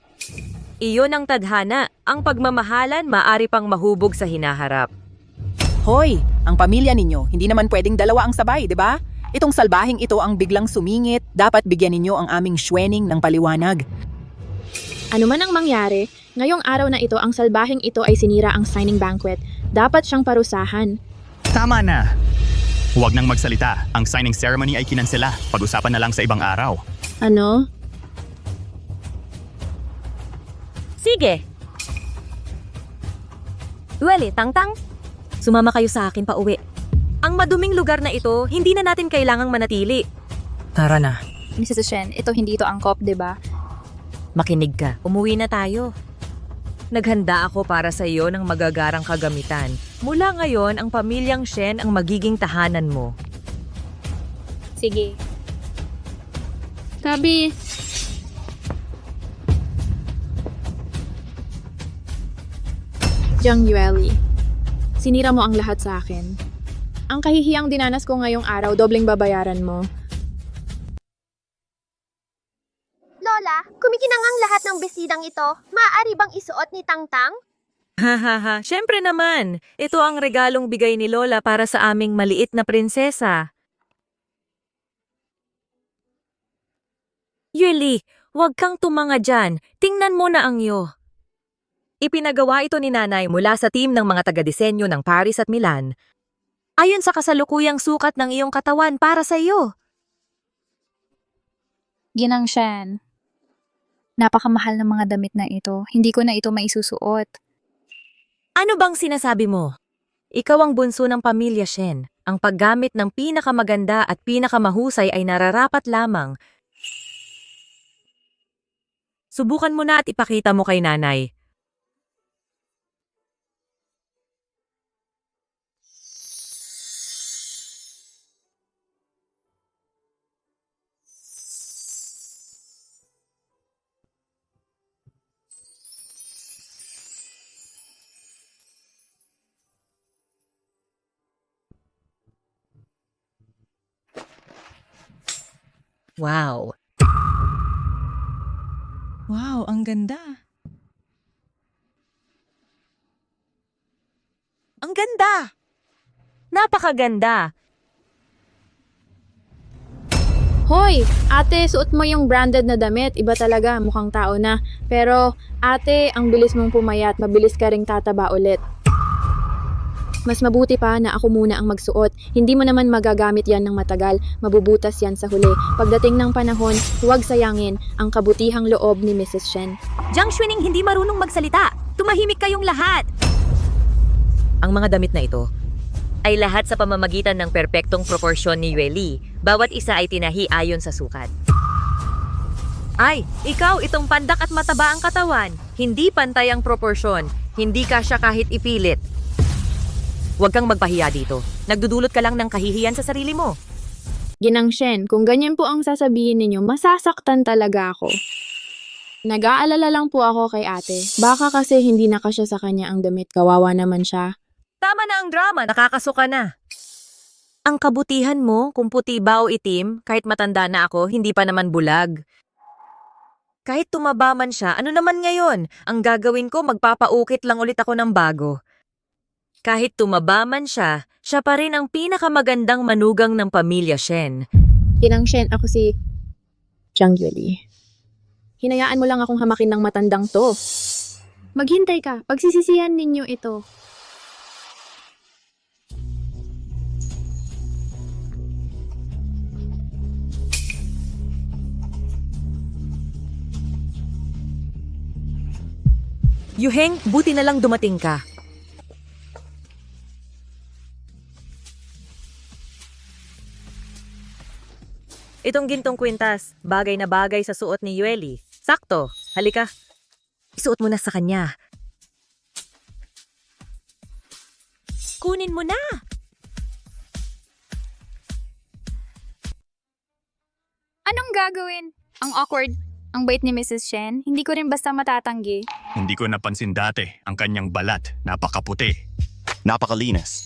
Iyon ang tadhana, ang pagmamahalan maari pang mahubog sa hinaharap. Hoy, ang pamilya ninyo, hindi naman pwedeng dalawa ang sabay, di ba? Itong salbahing ito ang biglang sumingit, dapat bigyan ninyo ang aming shwening ng paliwanag. Ano man ang mangyari, ngayong araw na ito ang salbahing ito ay sinira ang signing banquet. Dapat siyang parusahan. Tama na! Huwag nang magsalita. Ang signing ceremony ay kinansela. Pag-usapan na lang sa ibang araw. Ano? Sige! Yueli, Tangtang, sumama kayo sa akin pa uwi. Ang maduming lugar na ito, hindi na natin kailangang manatili. Tara na. Mrs. Shen, hindi ito angkop, di ba? Makinig ka, umuwi na tayo. Naghanda ako para sa iyo ng magagarang kagamitan. Mula ngayon, ang pamilyang Shen ang magiging tahanan mo. Sige. Tabi. Jiang Yueli, sinira mo ang lahat sa akin. Ang kahihiyang dinanas ko ngayong araw, dobleng babayaran mo. Lola, kumikinang ang lahat ng besidang ito. Maaari bang isuot ni Tangtang? Hahaha, syempre naman. Ito ang regalong bigay ni Lola para sa aming maliit na prinsesa. Yueli, huwag kang tumanga dyan. Tingnan mo na ang iyo. Ipinagawa ito ni Nanay mula sa team ng mga taga-disenyo ng Paris at Milan. Ayon sa kasalukuyang sukat ng iyong katawan para sa iyo. Ginang Shen. Napakamahal ng mga damit na ito. Hindi ko na ito maisusuot. Ano bang sinasabi mo? Ikaw ang bunso ng pamilya Shen. Ang paggamit ng pinakamaganda at pinakamahusay ay nararapat lamang. Subukan mo na at ipakita mo kay Nanay. Wow! Wow, ang ganda. Ang ganda! Napakaganda! Hoy! Ate, suot mo yung branded na damit. Iba talaga, mukhang tao na. Pero, ate, ang bilis mong pumayat. Mabilis ka ring tataba ulit. Mas mabuti pa na ako muna ang magsuot. Hindi mo naman magagamit yan ng matagal. Mabubutas yan sa huli. Pagdating ng panahon, huwag sayangin ang kabutihang loob ni Mrs. Shen. Jiang Xuning hindi marunong magsalita. Tumahimik kayong lahat. Ang mga damit na ito ay lahat sa pamamagitan ng perpektong proporsyon ni Yueli. Bawat isa ay tinahi ayon sa sukat. Ay, ikaw itong pandak at mataba ang katawan. Hindi pantay ang proporsyon. Hindi ka siya kahit ipilit. Huwag kang magpahiya dito. Nagdudulot ka lang ng kahihiyan sa sarili mo. Ginang Shen, kung ganyan po ang sasabihin ninyo, masasaktan talaga ako. Nag-aalala lang po ako kay ate. Baka kasi hindi nakasya sa kanya ang damit. Kawawa naman siya. Tama na ang drama, nakakasuka na. Ang kabutihan mo, kung puti ba o itim, kahit matanda na ako, hindi pa naman bulag. Kahit tumaba man siya, ano naman ngayon? Ang gagawin ko, magpapaukit lang ulit ako ng bago. Kahit tumaba man siya, siya pa rin ang pinakamagandang manugang ng pamilya Shen. Ginang Shen, ako si Jiang Yueli. Hinayaan mo lang akong hamakin ng matandang to. Maghintay ka, pagsisisihan ninyo ito. Yuheng, buti na lang dumating ka. Itong gintong kwintas, bagay na bagay sa suot ni Yueli. Sakto, halika. Isuot mo na sa kanya. Kunin mo na! Anong gagawin? Ang awkward. Ang bait ni Mrs. Shen. Hindi ko rin basta matatanggi. Hindi ko napansin dati ang kanyang balat. Napakaputi. Napakalinis.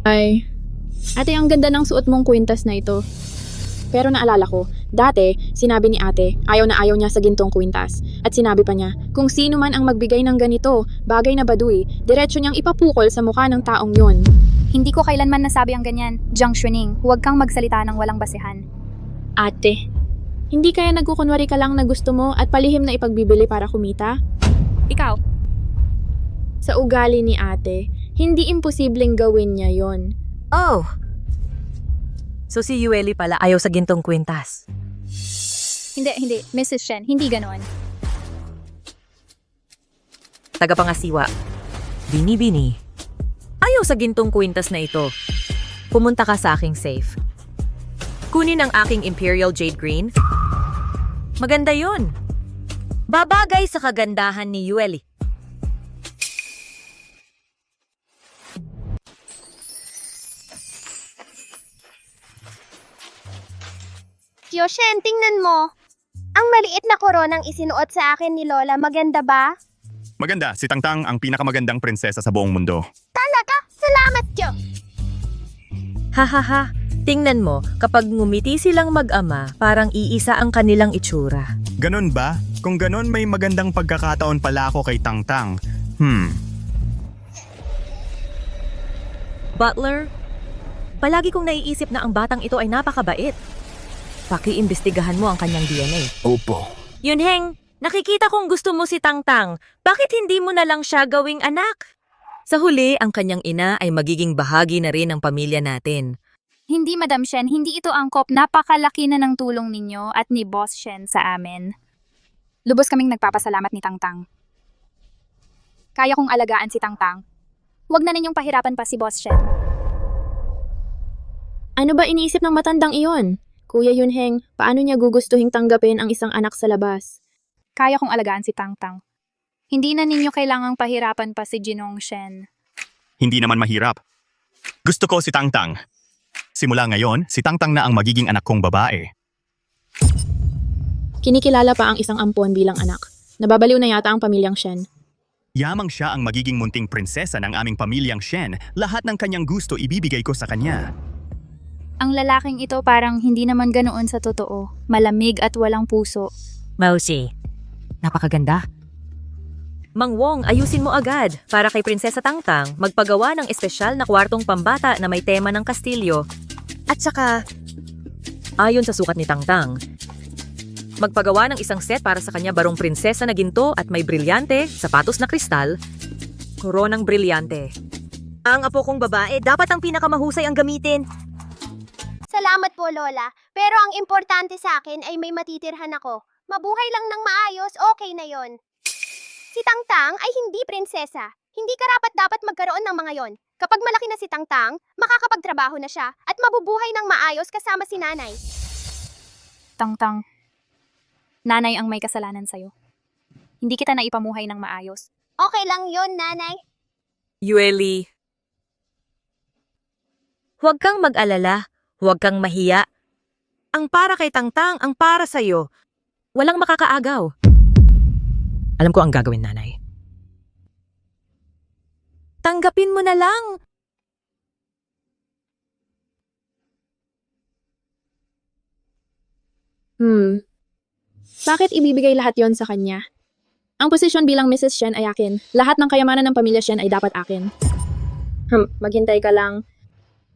Ay, ate, ang ganda ng suot mong kwintas na ito. Pero naalala ko, dati, sinabi ni ate, ayaw na ayaw niya sa gintong kwintas. At sinabi pa niya, kung sino man ang magbigay ng ganito, bagay na baduy, diretso niyang ipapukol sa mukha ng taong yon. Hindi ko kailanman nasabi ang ganyan. Jiang Xuning, huwag kang magsalita ng walang basehan. Ate, hindi kaya nagkukunwari ka lang na gusto mo at palihim na ipagbibili para kumita? Ikaw, Sa ugali ni ate, hindi imposibleng gawin niya yon. Oh! So si Yueli pala ayaw sa gintong kwintas. hindi, Mrs. Shen, hindi ganon. Tagapangasiwa. Bini-bini. Ayaw sa gintong kwintas na ito. Pumunta ka sa aking safe. Kunin ang aking Imperial Jade Green. Maganda yun. Babagay sa kagandahan ni Yueli. Yoshen, tingnan mo. Ang maliit na koronang isinuot sa akin ni Lola, maganda ba? Maganda, si Tangtang ang pinakamagandang prinsesa sa buong mundo. Talaga? Salamat, Diyo! Hahaha, tingnan mo, kapag ngumiti silang mag-ama, parang iisa ang kanilang itsura. Ganon ba? Kung ganon may magandang pagkakataon pala ako kay Tangtang. Butler, palagi kong naiisip na ang batang ito ay napakabait. Pakiimbestigahan mo ang kanyang DNA. Opo. Yunheng, nakikita kong gusto mo si Tangtang. Bakit hindi mo na lang siya gawing anak? Sa huli, ang kanyang ina ay magiging bahagi na rin ng pamilya natin. Hindi, Madam Shen, hindi ito angkop. Napakalaki na ng tulong ninyo at ni Boss Shen sa amin. Lubos kaming nagpapasalamat ni Tangtang. Kaya kong alagaan si Tangtang. Huwag na ninyong pahirapan pa si Boss Shen. Ano ba iniisip ng matandang iyon? Kuya Yunheng, paano niya gugustuhing tanggapin ang isang anak sa labas? Kaya kong alagaan si Tangtang. Hindi na ninyo kailangang pahirapan pa si Jinong Shen. Hindi naman mahirap. Gusto ko si Tangtang. Simula ngayon, si Tangtang na ang magiging anak kong babae. Kinikilala pa ang isang ampon bilang anak. Nababaliw na yata ang pamilyang Shen. Yamang siya ang magiging munting prinsesa ng aming pamilyang Shen. Lahat ng kanyang gusto ibibigay ko sa kanya. Ang lalaking ito parang hindi naman ganoon sa totoo. Malamig at walang puso. Mausi, napakaganda. Mang Wong, ayusin mo agad para kay Prinsesa Tangtang magpagawa ng espesyal na kwartong pambata na may tema ng Kastilyo. At saka, ayon sa sukat ni Tangtang, magpagawa ng isang set para sa kanya barong prinsesa na ginto at may brilyante, sapatos na kristal, koronang brilyante. Ang apo kong babae, dapat ang pinakamahusay ang gamitin. Salamat po, Lola. Pero ang importante sa akin ay may matitirhan ako. Mabuhay lang ng maayos, okay na yon. Si Tangtang ay hindi prinsesa. Hindi karapat-dapat magkaroon ng mga yon. Kapag malaki na si Tangtang, makakapagtrabaho na siya at mabubuhay ng maayos kasama si nanay. Tangtang, nanay ang may kasalanan sa'yo. Hindi kita naipamuhay ng maayos. Okay lang yon, nanay. Yueli, huwag kang mag-alala. Huwag kang mahiya. Ang para kay Tangtang, ang para sa'yo. Walang makakaagaw. Alam ko ang gagawin, nanay. Tanggapin mo na lang. Bakit ibibigay lahat yon sa kanya? Ang posisyon bilang Mrs. Shen ay akin. Lahat ng kayamanan ng pamilya Shen ay dapat akin. Maghintay ka lang.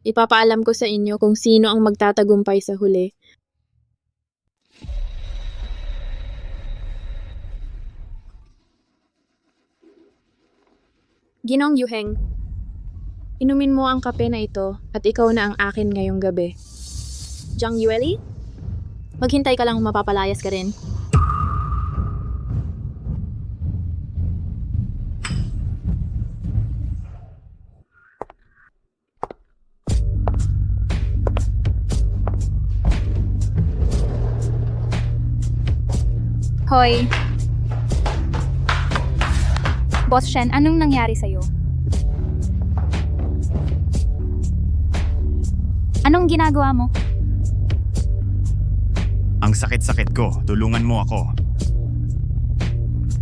Ipapaalam ko sa inyo kung sino ang magtatagumpay sa huli. Ginong Yuheng, inumin mo ang kape na ito at ikaw na ang akin ngayong gabi. Jiang Yueli, maghintay ka lang mapapalayas ka rin. Hoy. Boss Shen, anong nangyari sa'yo? Anong ginagawa mo? Ang sakit-sakit ko, tulungan mo ako.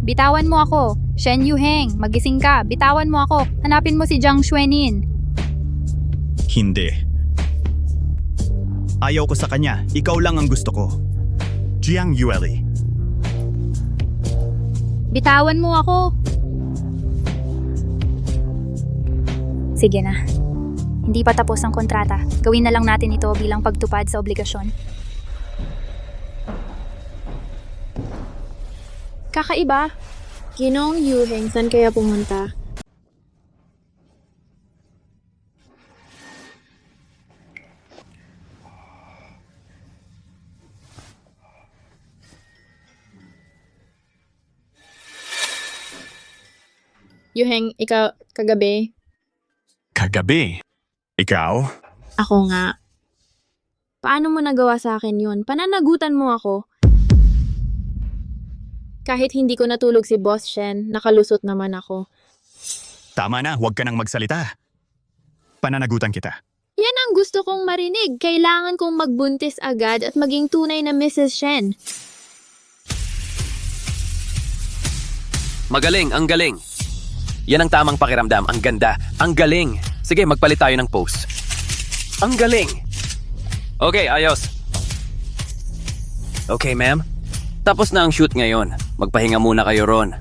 Bitawan mo ako. Shen Yuheng, magising ka. Bitawan mo ako. Hanapin mo si Jiang Xuenin. Hindi. Ayaw ko sa kanya. Ikaw lang ang gusto ko. Jiang Yueli. Bitawan mo ako. Sige na. Hindi pa tapos ang kontrata. Gawin na lang natin ito bilang pagtupad sa obligasyon. Kakaiba. Ginong Yuheng, saan kaya pumunta? Yuheng, ikaw, kagabi, Kagabi. Ikaw? ako nga. Paano mo nagawa sa akin yun? Pananagutan mo ako. Kahit hindi ko natulog si Boss Shen, nakalusot naman ako. Tama na, huwag ka nang magsalita. Pananagutan kita. Yan ang gusto kong marinig. Kailangan kong magbuntis agad at maging tunay na Mrs. Shen. Magaling, ang galing. Yan ang tamang pakiramdam. Ang ganda. Ang galing. Sige, magpalit tayo ng pose. Ang galing. Okay, ayos. Okay, ma'am. Tapos na ang shoot ngayon. Magpahinga muna kayo ron.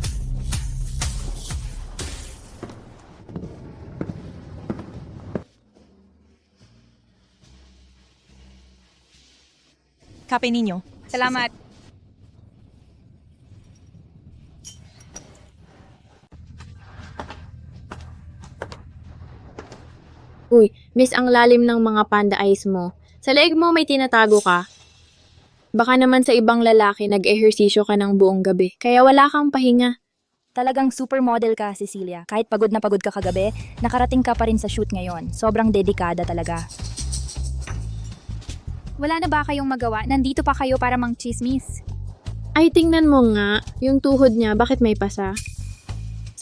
Kape ninyo. Salamat. Uy, miss ang lalim ng mga panda eyes mo. Sa leeg mo may tinatago ka. Baka naman sa ibang lalaki nag-ehersisyo ka ng buong gabi, kaya wala kang pahinga. Talagang supermodel ka, Cecilia. Kahit pagod na pagod ka kagabi, nakarating ka pa rin sa shoot ngayon. Sobrang dedikada talaga. Wala na ba kayong magawa? Nandito pa kayo para mang-chismis. Ay, tingnan mo nga, yung tuhod niya, bakit may pasa?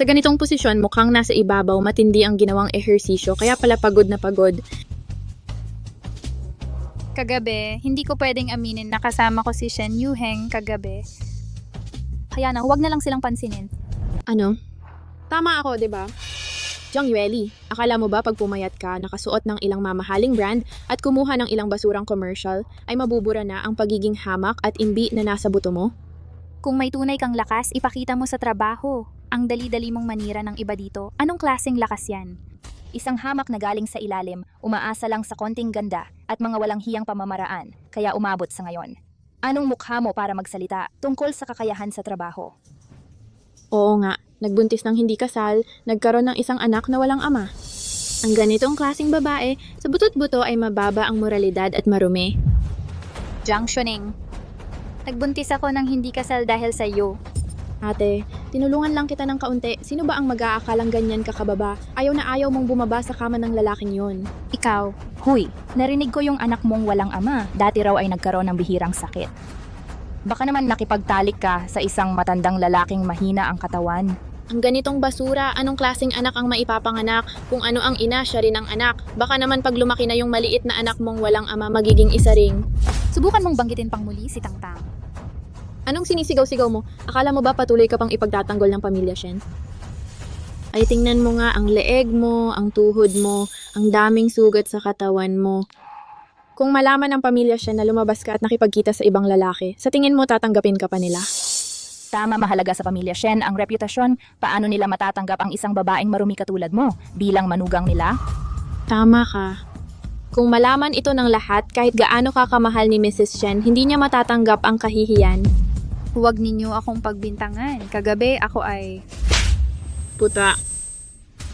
Sa ganitong posisyon, mukhang nasa ibabaw, matindi ang ginawang ehersisyo, kaya pala pagod na pagod. Kagabi, hindi ko pwedeng aminin na kasama ko si Shen Yuheng kagabi. Kaya na, huwag na lang silang pansinin. Ano? Tama ako, di ba? Jiang Yueli, akala mo ba pag pumayat ka, nakasuot ng ilang mamahaling brand at kumuha ng ilang basurang commercial, ay mabubura na ang pagiging hamak at imbi na nasa buto mo? Kung may tunay kang lakas, ipakita mo sa trabaho. Ang dali-dali mong manira ng iba dito. Anong klaseng lakas yan? Isang hamak na galing sa ilalim, umaasa lang sa konting ganda at mga walang hiyang pamamaraan, kaya umabot sa ngayon. Anong mukha mo para magsalita tungkol sa kakayahan sa trabaho? Oo nga, nagbuntis ng hindi kasal, nagkaroon ng isang anak na walang ama. Ang ganitong klaseng babae, sa butot-buto ay mababa ang moralidad at marumi. Jiang Shuning, nagbuntis ako ng hindi kasal dahil sa iyo. Ate, tinulungan lang kita ng kaunti. Sino ba ang mag-aakalang ganyan kakababa? Ayaw na ayaw mong bumaba sa kama ng lalaking yon. Ikaw, huy, narinig ko yung anak mong walang ama. Dati raw ay nagkaroon ng bihirang sakit. Baka naman nakipagtalik ka sa isang matandang lalaking mahina ang katawan. Ang ganitong basura, anong klaseng anak ang maipapanganak? Kung ano ang ina, siya rin ang anak. Baka naman pag lumaki na yung maliit na anak mong walang ama, magiging isa ring. Subukan mong banggitin pang muli si Tangtang. Anong sinisigaw-sigaw mo? Akala mo ba patuloy ka pang ipagtatanggol ng pamilya Shen? Ay tingnan mo nga ang leeg mo, ang tuhod mo, ang daming sugat sa katawan mo. Kung malaman ng pamilya Shen na lumabas ka at nakipagkita sa ibang lalaki, sa tingin mo tatanggapin ka pa nila? Tama, mahalaga sa pamilya Shen ang reputasyon. Paano nila matatanggap ang isang babaeng marumi katulad mo bilang manugang nila? Tama ka. Kung malaman ito ng lahat, kahit gaano ka kamahal ni Mrs. Shen, hindi niya matatanggap ang kahihiyan. Huwag ninyo akong pagbintangan. Kagabi ako ay... Puta.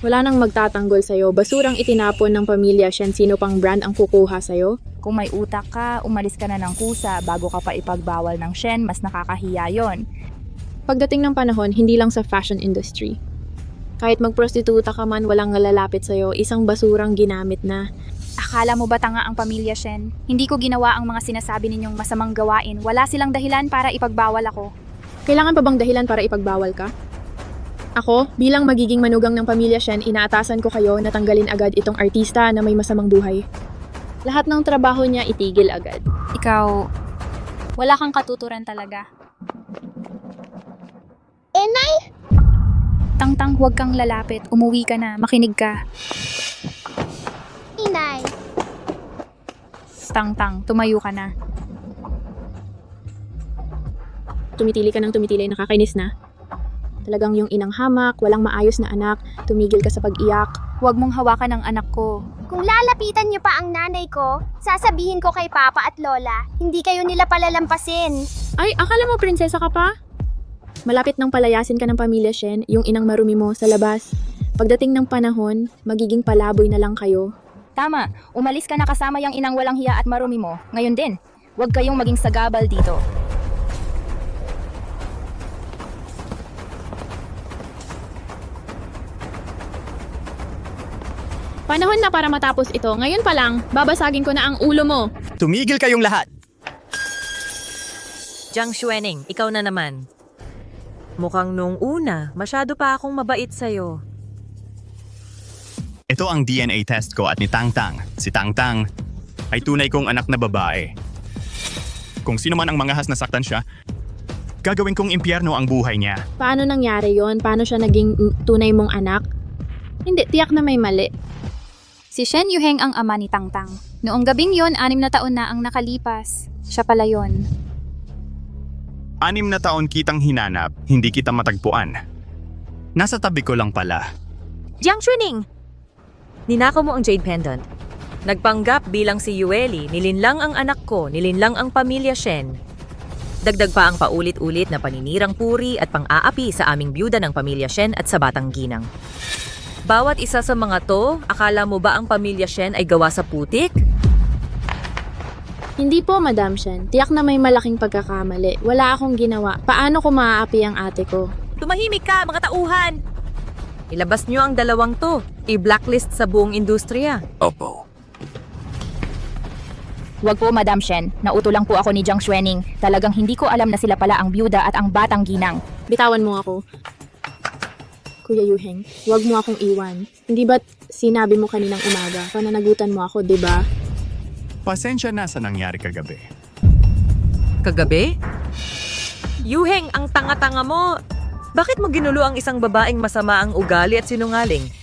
Wala nang magtatanggol sa'yo. Basurang itinapon ng pamilya Shen, sino pang brand ang kukuha sa'yo? Kung may utak ka, umalis ka na ng kusa bago ka pa ipagbawal ng Shen, mas nakakahiya yon. Pagdating ng panahon, hindi lang sa fashion industry. Kahit magprostituta ka man, walang lalapit sa'yo, isang basurang ginamit na. Akala mo ba tanga ang pamilya Shen? Hindi ko ginawa ang mga sinasabi ninyong masamang gawain. Wala silang dahilan para ipagbawal ako. Kailangan pa bang dahilan para ipagbawal ka? Ako, bilang magiging manugang ng pamilya Shen, inaatasan ko kayo na tanggalin agad itong artista na may masamang buhay. Lahat ng trabaho niya itigil agad. Ikaw, wala kang katuturan talaga. Nay! Tangtang, huwag kang lalapit. Umuwi ka na. Makinig ka. nanay. Tang-tang, tumayo ka na. Tumitili ka ng tumitili, nakakainis na. Talagang yung inang hamak, walang maayos na anak, tumigil ka sa pag-iyak. Huwag mong hawakan ang anak ko. Kung lalapitan niyo pa ang nanay ko, sasabihin ko kay Papa at Lola, hindi kayo nila palalampasin. Ay, akala mo prinsesa ka pa? Malapit nang palayasin ka ng pamilya Shen, yung inang marumi mo sa labas. Pagdating ng panahon, magiging palaboy na lang kayo. Tama, umalis ka na kasama yung inang walang hiya at marumi mo. Ngayon din, huwag kayong maging sagabal dito. Panahon na para matapos ito. Ngayon pa lang, babasagin ko na ang ulo mo. Tumigil kayong lahat! Jiang Xuening, ikaw na naman. Mukhang nung una, masyado pa akong mabait sa'yo. Ito ang DNA test ko at ni Tang Tang. Si Tang Tang ay tunay kong anak na babae. Kung sino man ang manghahas na saktan siya, gagawin kong impyerno ang buhay niya. Paano nangyari yon? Paano siya naging tunay mong anak? Hindi, tiyak na may mali. Si Shen Yuheng ang ama ni Tang-Tang. Noong gabing yon, 6 na taon na ang nakalipas. Siya pala yon. 6 na taon kitang hinanap, hindi kita matagpuan. Nasa tabi ko lang pala. Jiang Xuening! Ninakaw mo ang Jade Pendant. Nagpanggap bilang si Yueli, nilinlang ang anak ko, nilinlang ang pamilya Shen. Dagdag pa ang paulit-ulit na paninirang puri at pang-aapi sa aming byuda ng pamilya Shen at sa Batang Ginang. Bawat isa sa mga to, akala mo ba ang pamilya Shen ay gawa sa putik? Hindi po, Madam Shen. Tiyak na may malaking pagkakamali. Wala akong ginawa. Paano ko maaapi ang ate ko? Tumahimik ka, mga tauhan! Ilabas nyo ang dalawang to. I-blacklist sa buong industriya. Opo. Huwag po, Madam Shen. Nauto lang po ako ni Jiang Xuening. Talagang hindi ko alam na sila pala ang byuda at ang Batang Ginang. Bitawan mo ako. Kuya Yuheng, huwag mo akong iwan. Hindi ba't sinabi mo kaninang umaga? Pananagutan mo ako, di ba? Pasensya na sa nangyari kagabi. Kagabi? Yuheng, ang tanga-tanga mo! Bakit mo ginulo ang isang babaeng masama ang ugali at sinungaling?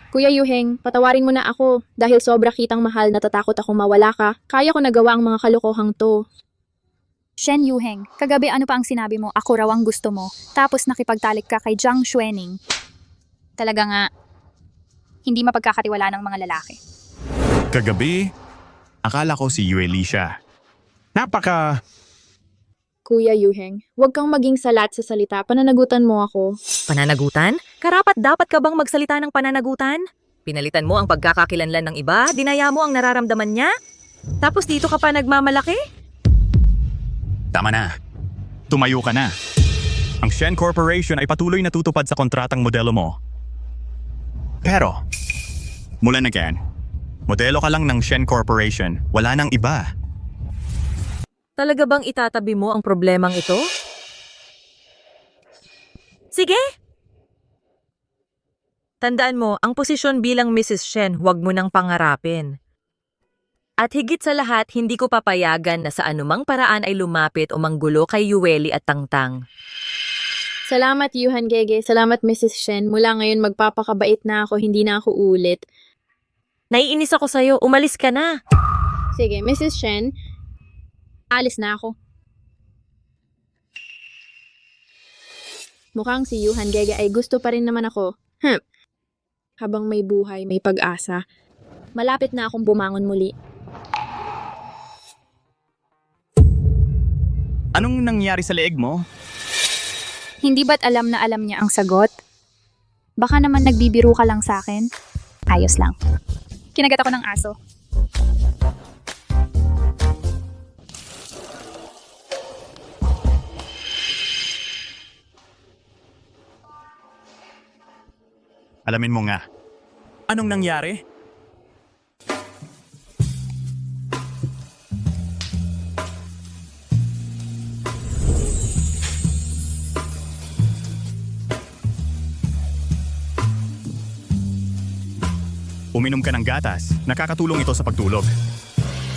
Kuya Yuheng, patawarin mo na ako. Dahil sobra kitang mahal, natatakot akong mawala ka. Kaya ko nagawa ang mga kalokohang to. Shen Yuheng, kagabi ano pa ang sinabi mo? Ako raw ang gusto mo. Tapos nakipagtalik ka kay Jiang Xuening. Talaga nga, hindi mapagkakatiwala ng mga lalaki. Kagabi, akala ko si Yueli siya. Kuya Yuheng, huwag kang maging salat sa salita. Pananagutan mo ako. Pananagutan? Karapat dapat ka bang magsalita ng pananagutan? Pinalitan mo ang pagkakakilanlan ng iba, dinaya mo ang nararamdaman niya? Tapos dito ka pa nagmamalaki? Tama na. Tumayo ka na. Ang Shen Corporation ay patuloy na tutupad sa kontratang modelo mo. Pero, mula na again, modelo ka lang ng Shen Corporation, wala nang iba. Talaga bang itatabi mo ang problemang ito? Sige! Tandaan mo, ang posisyon bilang Mrs. Shen, huwag mo nang pangarapin. At higit sa lahat, hindi ko papayagan na sa anumang paraan ay lumapit o manggulo kay Yueli at Tang-Tang. Salamat, Yuhan Gege. Salamat, Mrs. Shen. Mula ngayon, magpapakabait na ako. Hindi na ako ulit. Naiinis ako sa'yo. Umalis ka na. Sige, Mrs. Shen. Alis na ako. Mukhang si Yuhan Gege ay gusto pa rin naman ako. Habang may buhay, may pag-asa. Malapit na akong bumangon muli. Anong nangyari sa leeg mo? Hindi ba't alam na alam niya ang sagot? Baka naman nagbibiro ka lang sa akin? Ayos lang. Kinagat ako ng aso. Alamin mo nga. Anong nangyari? Uminom ka ng gatas. Nakakatulong ito sa pagtulog.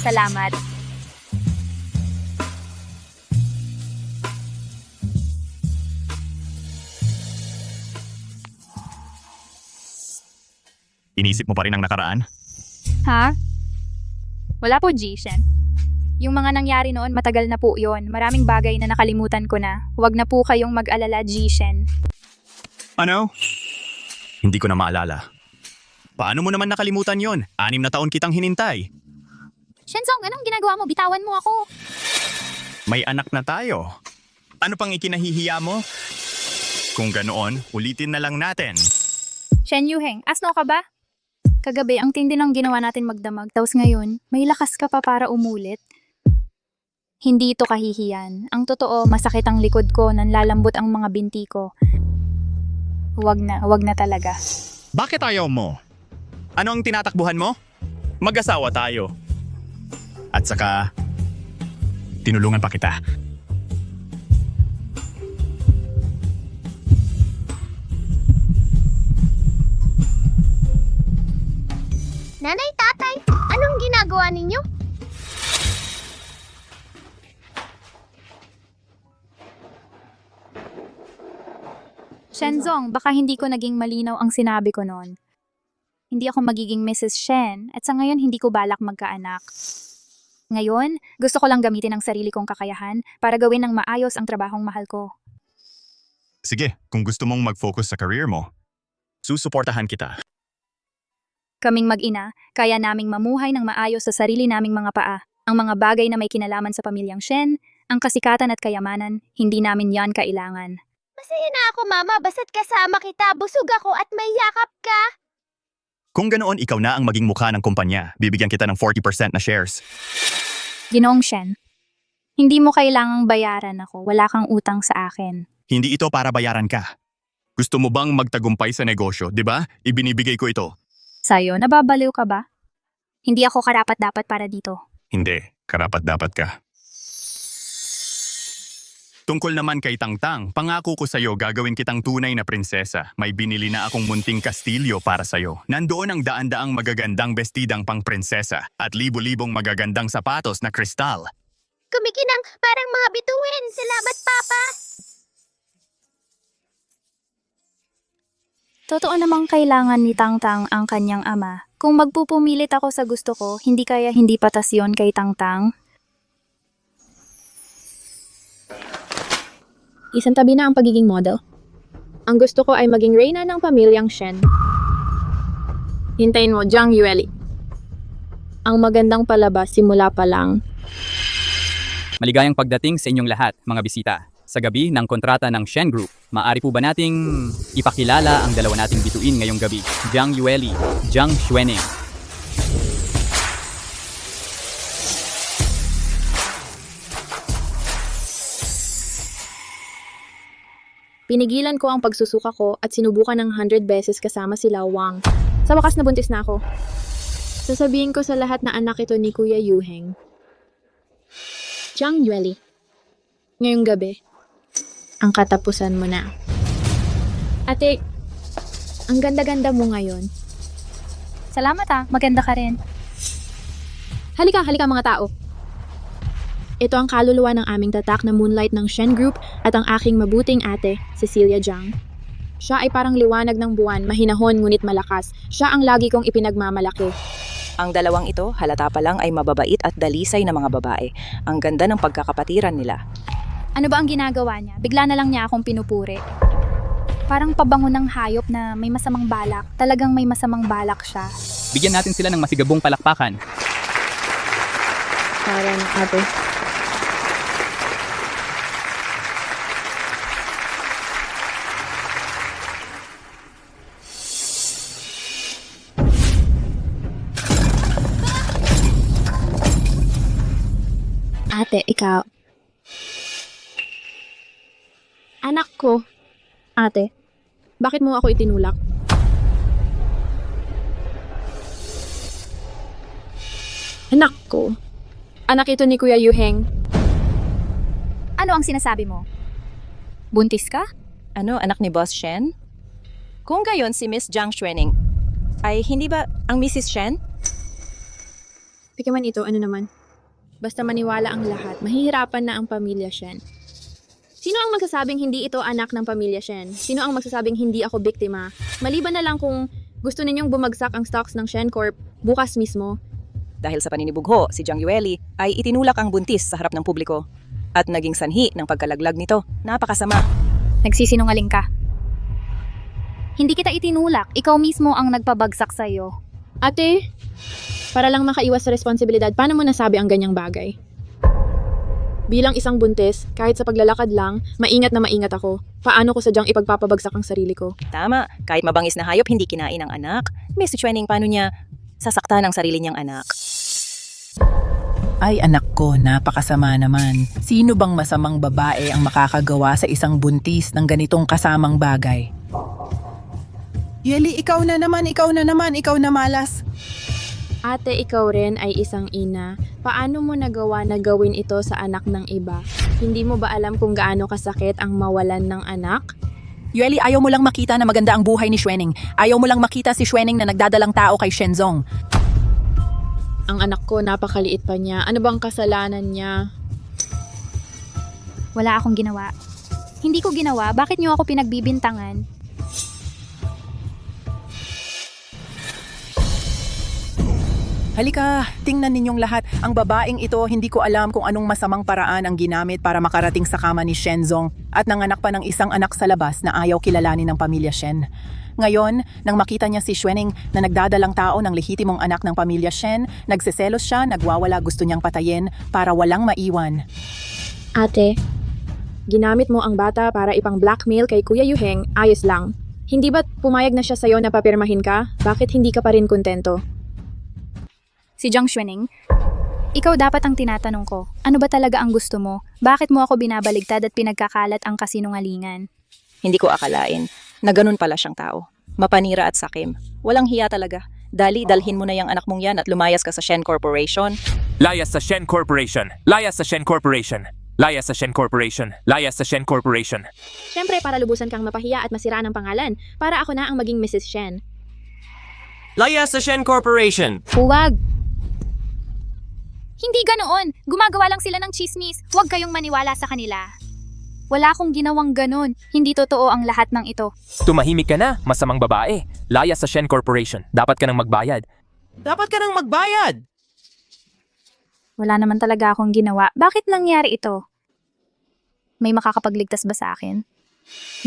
Salamat. Inisip mo pa rin ang nakaraan? Ha? Wala po, Jishen. Yung mga nangyari noon, matagal na po yon. Maraming bagay na nakalimutan ko na. Huwag na po kayong mag-alala, Jishen. Ano? Hindi ko na maalala. Paano mo naman nakalimutan yon? 6 na taon kitang hinintay. Shenzong, anong ginagawa mo? Bitawan mo ako. May anak na tayo. Ano pang ikinahihiya mo? Kung ganoon, ulitin na lang natin. Shen Yuheng, asno ka ba? Kagabi, ang tindi ng ginawa natin magdamag. Tapos ngayon, may lakas ka pa para umulit. Hindi ito kahihiyan. Ang totoo, masakit ang likod ko, nanlalambot ang mga binti ko. Huwag na talaga. Bakit ayaw mo? Ano ang tinatakbuhan mo? Mag-asawa tayo. At saka, tinulungan pa kita. Nanay, tatay, anong ginagawa ninyo? Shenzong, baka hindi ko naging malinaw ang sinabi ko noon. Hindi ako magiging Mrs. Shen at sa ngayon hindi ko balak magkaanak. Ngayon, gusto ko lang gamitin ang sarili kong kakayahan para gawin ng maayos ang trabahong mahal ko. Sige, kung gusto mong mag-focus sa career mo, susuportahan kita. Kaming mag-ina, kaya naming mamuhay ng maayos sa sarili naming mga paa. Ang mga bagay na may kinalaman sa pamilyang Shen, ang kasikatan at kayamanan, hindi namin yan kailangan. Masaya na ako, Mama. Basta't kasama kita. Busog ako at may yakap ka. Kung ganoon, ikaw na ang maging mukha ng kumpanya. Bibigyan kita ng 40% na shares. Ginoong Shen, hindi mo kailangang bayaran ako. Wala kang utang sa akin. Hindi ito para bayaran ka. Gusto mo bang magtagumpay sa negosyo, di ba? Ibinibigay ko ito. Sa'yo, nababaliw ka ba? Hindi ako karapat-dapat para dito. Hindi, karapat-dapat ka. Tungkol naman kay Tangtang, pangako ko sa'yo gagawin kitang tunay na prinsesa. May binili na akong munting kastilyo para sa'yo. Nandoon ang daan-daang magagandang bestidang pang prinsesa at libo-libong magagandang sapatos na kristal. Kumikinang parang mga bituin. Salamat, Papa. Totoo namang kailangan ni Tangtang ang kanyang ama. Kung magpupumilit ako sa gusto ko, hindi kaya hindi patas yon kay Tangtang. Isang tabi na ang pagiging model. Ang gusto ko ay maging reyna ng pamilyang Shen. Hintayin mo, Jiang Yueli. Ang magandang palabas simula pa lang. Maligayang pagdating sa inyong lahat, mga bisita. Sa gabi ng kontrata ng Shen Group, maaari po ba nating ipakilala ang dalawa nating bituin ngayong gabi? Jiang Yueli, Jiang Xuening. Pinigilan ko ang pagsusuka ko at sinubukan ng 100 beses kasama sila Wang. Sa wakas nabuntis na ako. Sasabihin ko sa lahat na anak ito ni Kuya Yuheng. Jiang Yueli, ngayong gabi, ang katapusan mo na. Ate, ang ganda-ganda mo ngayon. Salamat maganda ka rin. Halika mga tao. Ito ang kaluluwa ng aming tatak na moonlight ng Shen Group at ang aking mabuting ate, Cecilia Jiang. Siya ay parang liwanag ng buwan, mahinahon ngunit malakas. Siya ang lagi kong ipinagmamalaki. Ang dalawang ito, halata pa lang ay mababait at dalisay na mga babae. Ang ganda ng pagkakapatiran nila. Ano ba ang ginagawa niya? Bigla na lang niya akong pinupuri. Parang pabango ng hayop na may masamang balak. Talagang may masamang balak siya. Bigyan natin sila ng masigabong palakpakan. Parang ate. Ate, ikaw. Anak ko. Ate, bakit mo ako itinulak? Anak ko. Anak ito ni Kuya Yuheng. Ano ang sinasabi mo? Buntis ka? Ano, anak ni Boss Shen? Kung gayon si Miss Jiang Xuening, ay hindi ba ang Mrs. Shen? Pikiman ito, ano naman? Basta maniwala ang lahat, mahihirapan na ang pamilya Shen. Sino ang magsasabing hindi ito anak ng pamilya Shen? Sino ang magsasabing hindi ako biktima? Maliban na lang kung Gusto ninyong bumagsak ang stocks ng Shen Corp bukas mismo. Dahil sa paninibugho, si Jiang Yueli ay itinulak ang buntis sa harap ng publiko at naging sanhi ng pagkalaglag nito. Napakasama. Nagsisinungaling ka. Hindi kita itinulak, ikaw mismo ang nagpabagsak sa'yo. Ate, para lang makaiwas sa responsibilidad, paano mo nasabi ang ganyang bagay? Bilang isang buntis, kahit sa paglalakad lang, maingat na maingat ako. Paano ko sadyang ipagpapabagsak ang sarili ko? Tama, kahit mabangis na hayop hindi kinain ng anak. Miss Chuening, paano niya sasaktan ang sarili niyang anak? Ay anak ko, napakasama naman. Sino bang masamang babae ang makakagawa sa isang buntis ng ganitong kasamang bagay? Yeli, ikaw na naman, ikaw na malas. Ate, ikaw rin ay isang ina. Paano mo nagawa na gawin ito sa anak ng iba? Hindi mo ba alam kung gaano kasakit ang mawalan ng anak? Yueli, ayaw mo lang makita na maganda ang buhay ni Xuening. Ayaw mo lang makita si Xuening na nagdadalang tao kay Shenzong. Ang anak ko, napakaliit pa niya. Ano bang kasalanan niya? Wala akong ginawa. Hindi ko ginawa, bakit niyo ako pinagbibintangan? Halika, tingnan ninyong lahat. Ang babaeng ito, hindi ko alam kung anong masamang paraan ang ginamit para makarating sa kama ni Shenzong at nanganak pa ng isang anak sa labas na ayaw kilalanin ng pamilya Shen. Ngayon, nang makita niya si Xuening na nagdadalang tao ng lehitimong anak ng pamilya Shen, nagseselos siya, nagwawala, gusto niyang patayin para walang maiwan. Ate, ginamit mo ang bata para ipang-blackmail kay Kuya Yuheng, ayos lang. Hindi ba't pumayag na siya sa'yo na papirmahin ka? Bakit hindi ka pa rin kontento? Si Jiang Xuening, ikaw dapat ang tinatanong ko. Ano ba talaga ang gusto mo? Bakit mo ako binabaligtad at pinagkakalat ang kasinungalingan? Hindi ko akalain na ganun pala siyang tao. Mapanira at sakim. Walang hiya talaga. Dalhin mo na yung anak mong yan at lumayas ka sa Shen Corporation. Layas sa Shen Corporation. Layas sa Shen Corporation. Layas sa Shen Corporation. Layas sa Shen Corporation. Siyempre, para lubusan kang mapahiya at masiraan ang pangalan, para ako na ang maging Mrs. Shen. Layas sa Shen Corporation. Huwag! Hindi ganoon. Gumagawa lang sila ng chismis. Huwag kayong maniwala sa kanila. Wala akong ginawang ganon. Hindi totoo ang lahat ng ito. Tumahimik ka na, masamang babae. Layas sa Shen Corporation. Dapat ka nang magbayad. Wala naman talaga akong ginawa. Bakit nangyari ito? May makakapagligtas ba sa akin?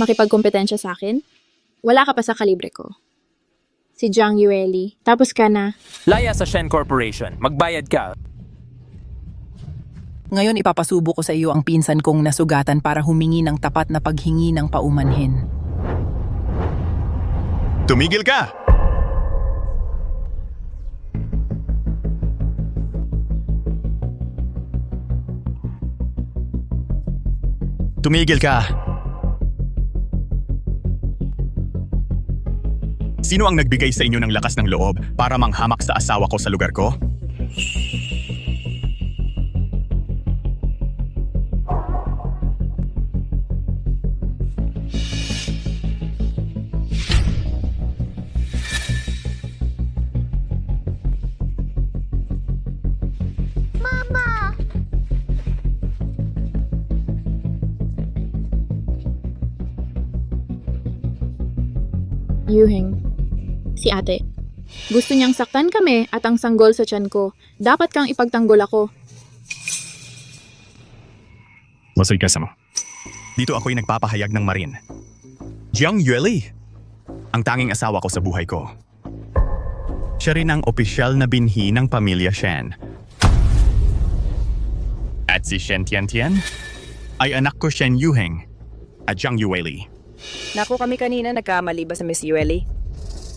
Makipagkompetensya sa akin? Wala ka pa sa kalibre ko. Si Jiang Yueli. Tapos ka na. Layas sa Shen Corporation. Magbayad ka. Ngayon ipapasubo ko sa iyo ang pinsan kong nasugatan para humingi ng tapat na paghingi ng paumanhin. Tumigil ka! Tumigil ka! Sino ang nagbigay sa inyo ng lakas ng loob para manghamak sa asawa ko sa lugar ko? Yuheng. Si ate. Gusto niyang saktan kami at ang sanggol sa tiyan ko. Dapat kang ipagtanggol ako. Masoy ka mo. Dito ako'y nagpapahayag ng marin. Jiang Yueli, ang tanging asawa ko sa buhay ko. Siya rin ang opisyal na binhi ng pamilya Shen. At si Shen Tiantian ay anak ko Shen Yuheng at Jiang Yueli. Naku, kami kanina nagkamali ba sa Miss Yueli?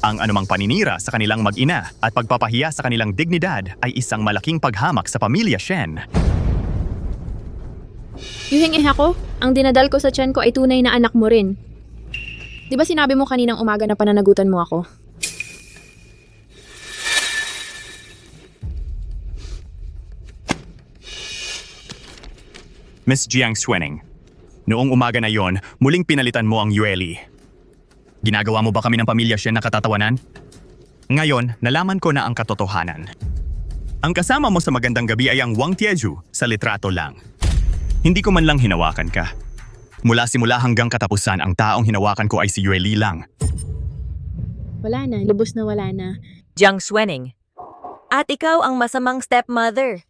Ang anumang paninira sa kanilang mag-ina at pagpapahiya sa kanilang dignidad ay isang malaking paghamak sa pamilya Shen. Yuheng, ako, ang dinadal ko sa tiyan ko ay tunay na anak mo rin. Di ba sinabi mo kaninang umaga na pananagutan mo ako? Miss Jiang Xuening, noong umaga na yon, muling pinalitan mo ang Yueli. Ginagawa mo ba kami ng pamilya Shen na katatawanan? Ngayon, nalaman ko na ang katotohanan. Ang kasama mo sa magandang gabi ay ang Wang Tieju sa litrato lang. Hindi ko man lang hinawakan ka. Mula simula hanggang katapusan, ang taong hinawakan ko ay si Yueli lang. Wala na, lubos na wala na. Jiang Xuening. At ikaw ang masamang stepmother.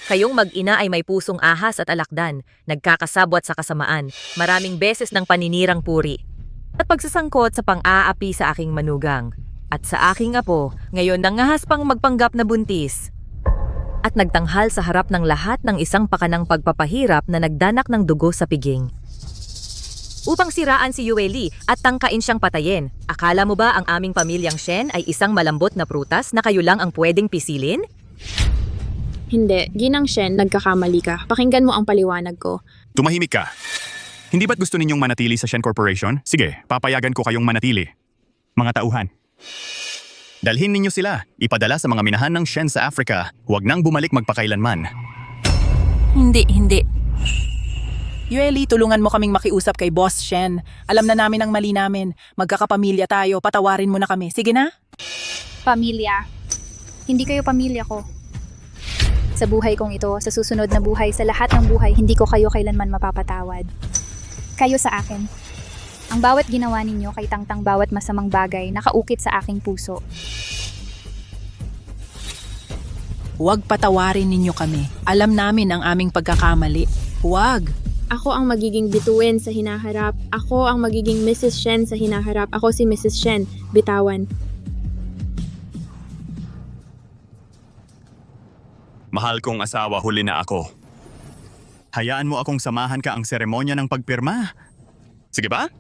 Kayong mag-ina ay may pusong ahas at alakdan, nagkakasabwat sa kasamaan, maraming beses ng paninirang puri, at pagsasangkot sa pang-aapi sa aking manugang. At sa aking apo, ngayon nangahas pang magpanggap na buntis. At nagtanghal sa harap ng lahat ng isang pakanang pagpapahirap na nagdanak ng dugo sa piging. Upang siraan si Yue Li at tangkain siyang patayin, akala mo ba ang aming pamilyang Shen ay isang malambot na prutas na kayo lang ang pwedeng pisilin? Hindi, Ginang Shen, nagkakamali ka. Pakinggan mo ang paliwanag ko. Tumahimik ka. Hindi ba't gusto ninyong manatili sa Shen Corporation? Sige, papayagan ko kayong manatili. Mga tauhan. Dalhin ninyo sila. Ipadala sa mga minahan ng Shen sa Africa. Huwag nang bumalik magpakailanman. Hindi. Yueli, tulungan mo kaming makiusap kay Boss Shen. Alam na namin ang mali namin. Magkakapamilya tayo. Patawarin mo na kami. Sige na? Pamilya. Hindi kayo pamilya ko. Sa buhay kong ito, sa susunod na buhay, sa lahat ng buhay, hindi ko kayo kailanman mapapatawad. Kayo sa akin. Ang bawat ginawa ninyo kay Tangtang, bawat masamang bagay, nakaukit sa aking puso. Huwag patawarin ninyo kami. Alam namin ang aming pagkakamali. Huwag. Ako ang magiging bituin sa hinaharap. Ako ang magiging Mrs. Shen sa hinaharap. Ako si Mrs. Shen. Bitawan. Mahal kong asawa, huli na ako. Hayaan mo akong samahan ka ang seremonya ng pagpirma. Sige ba?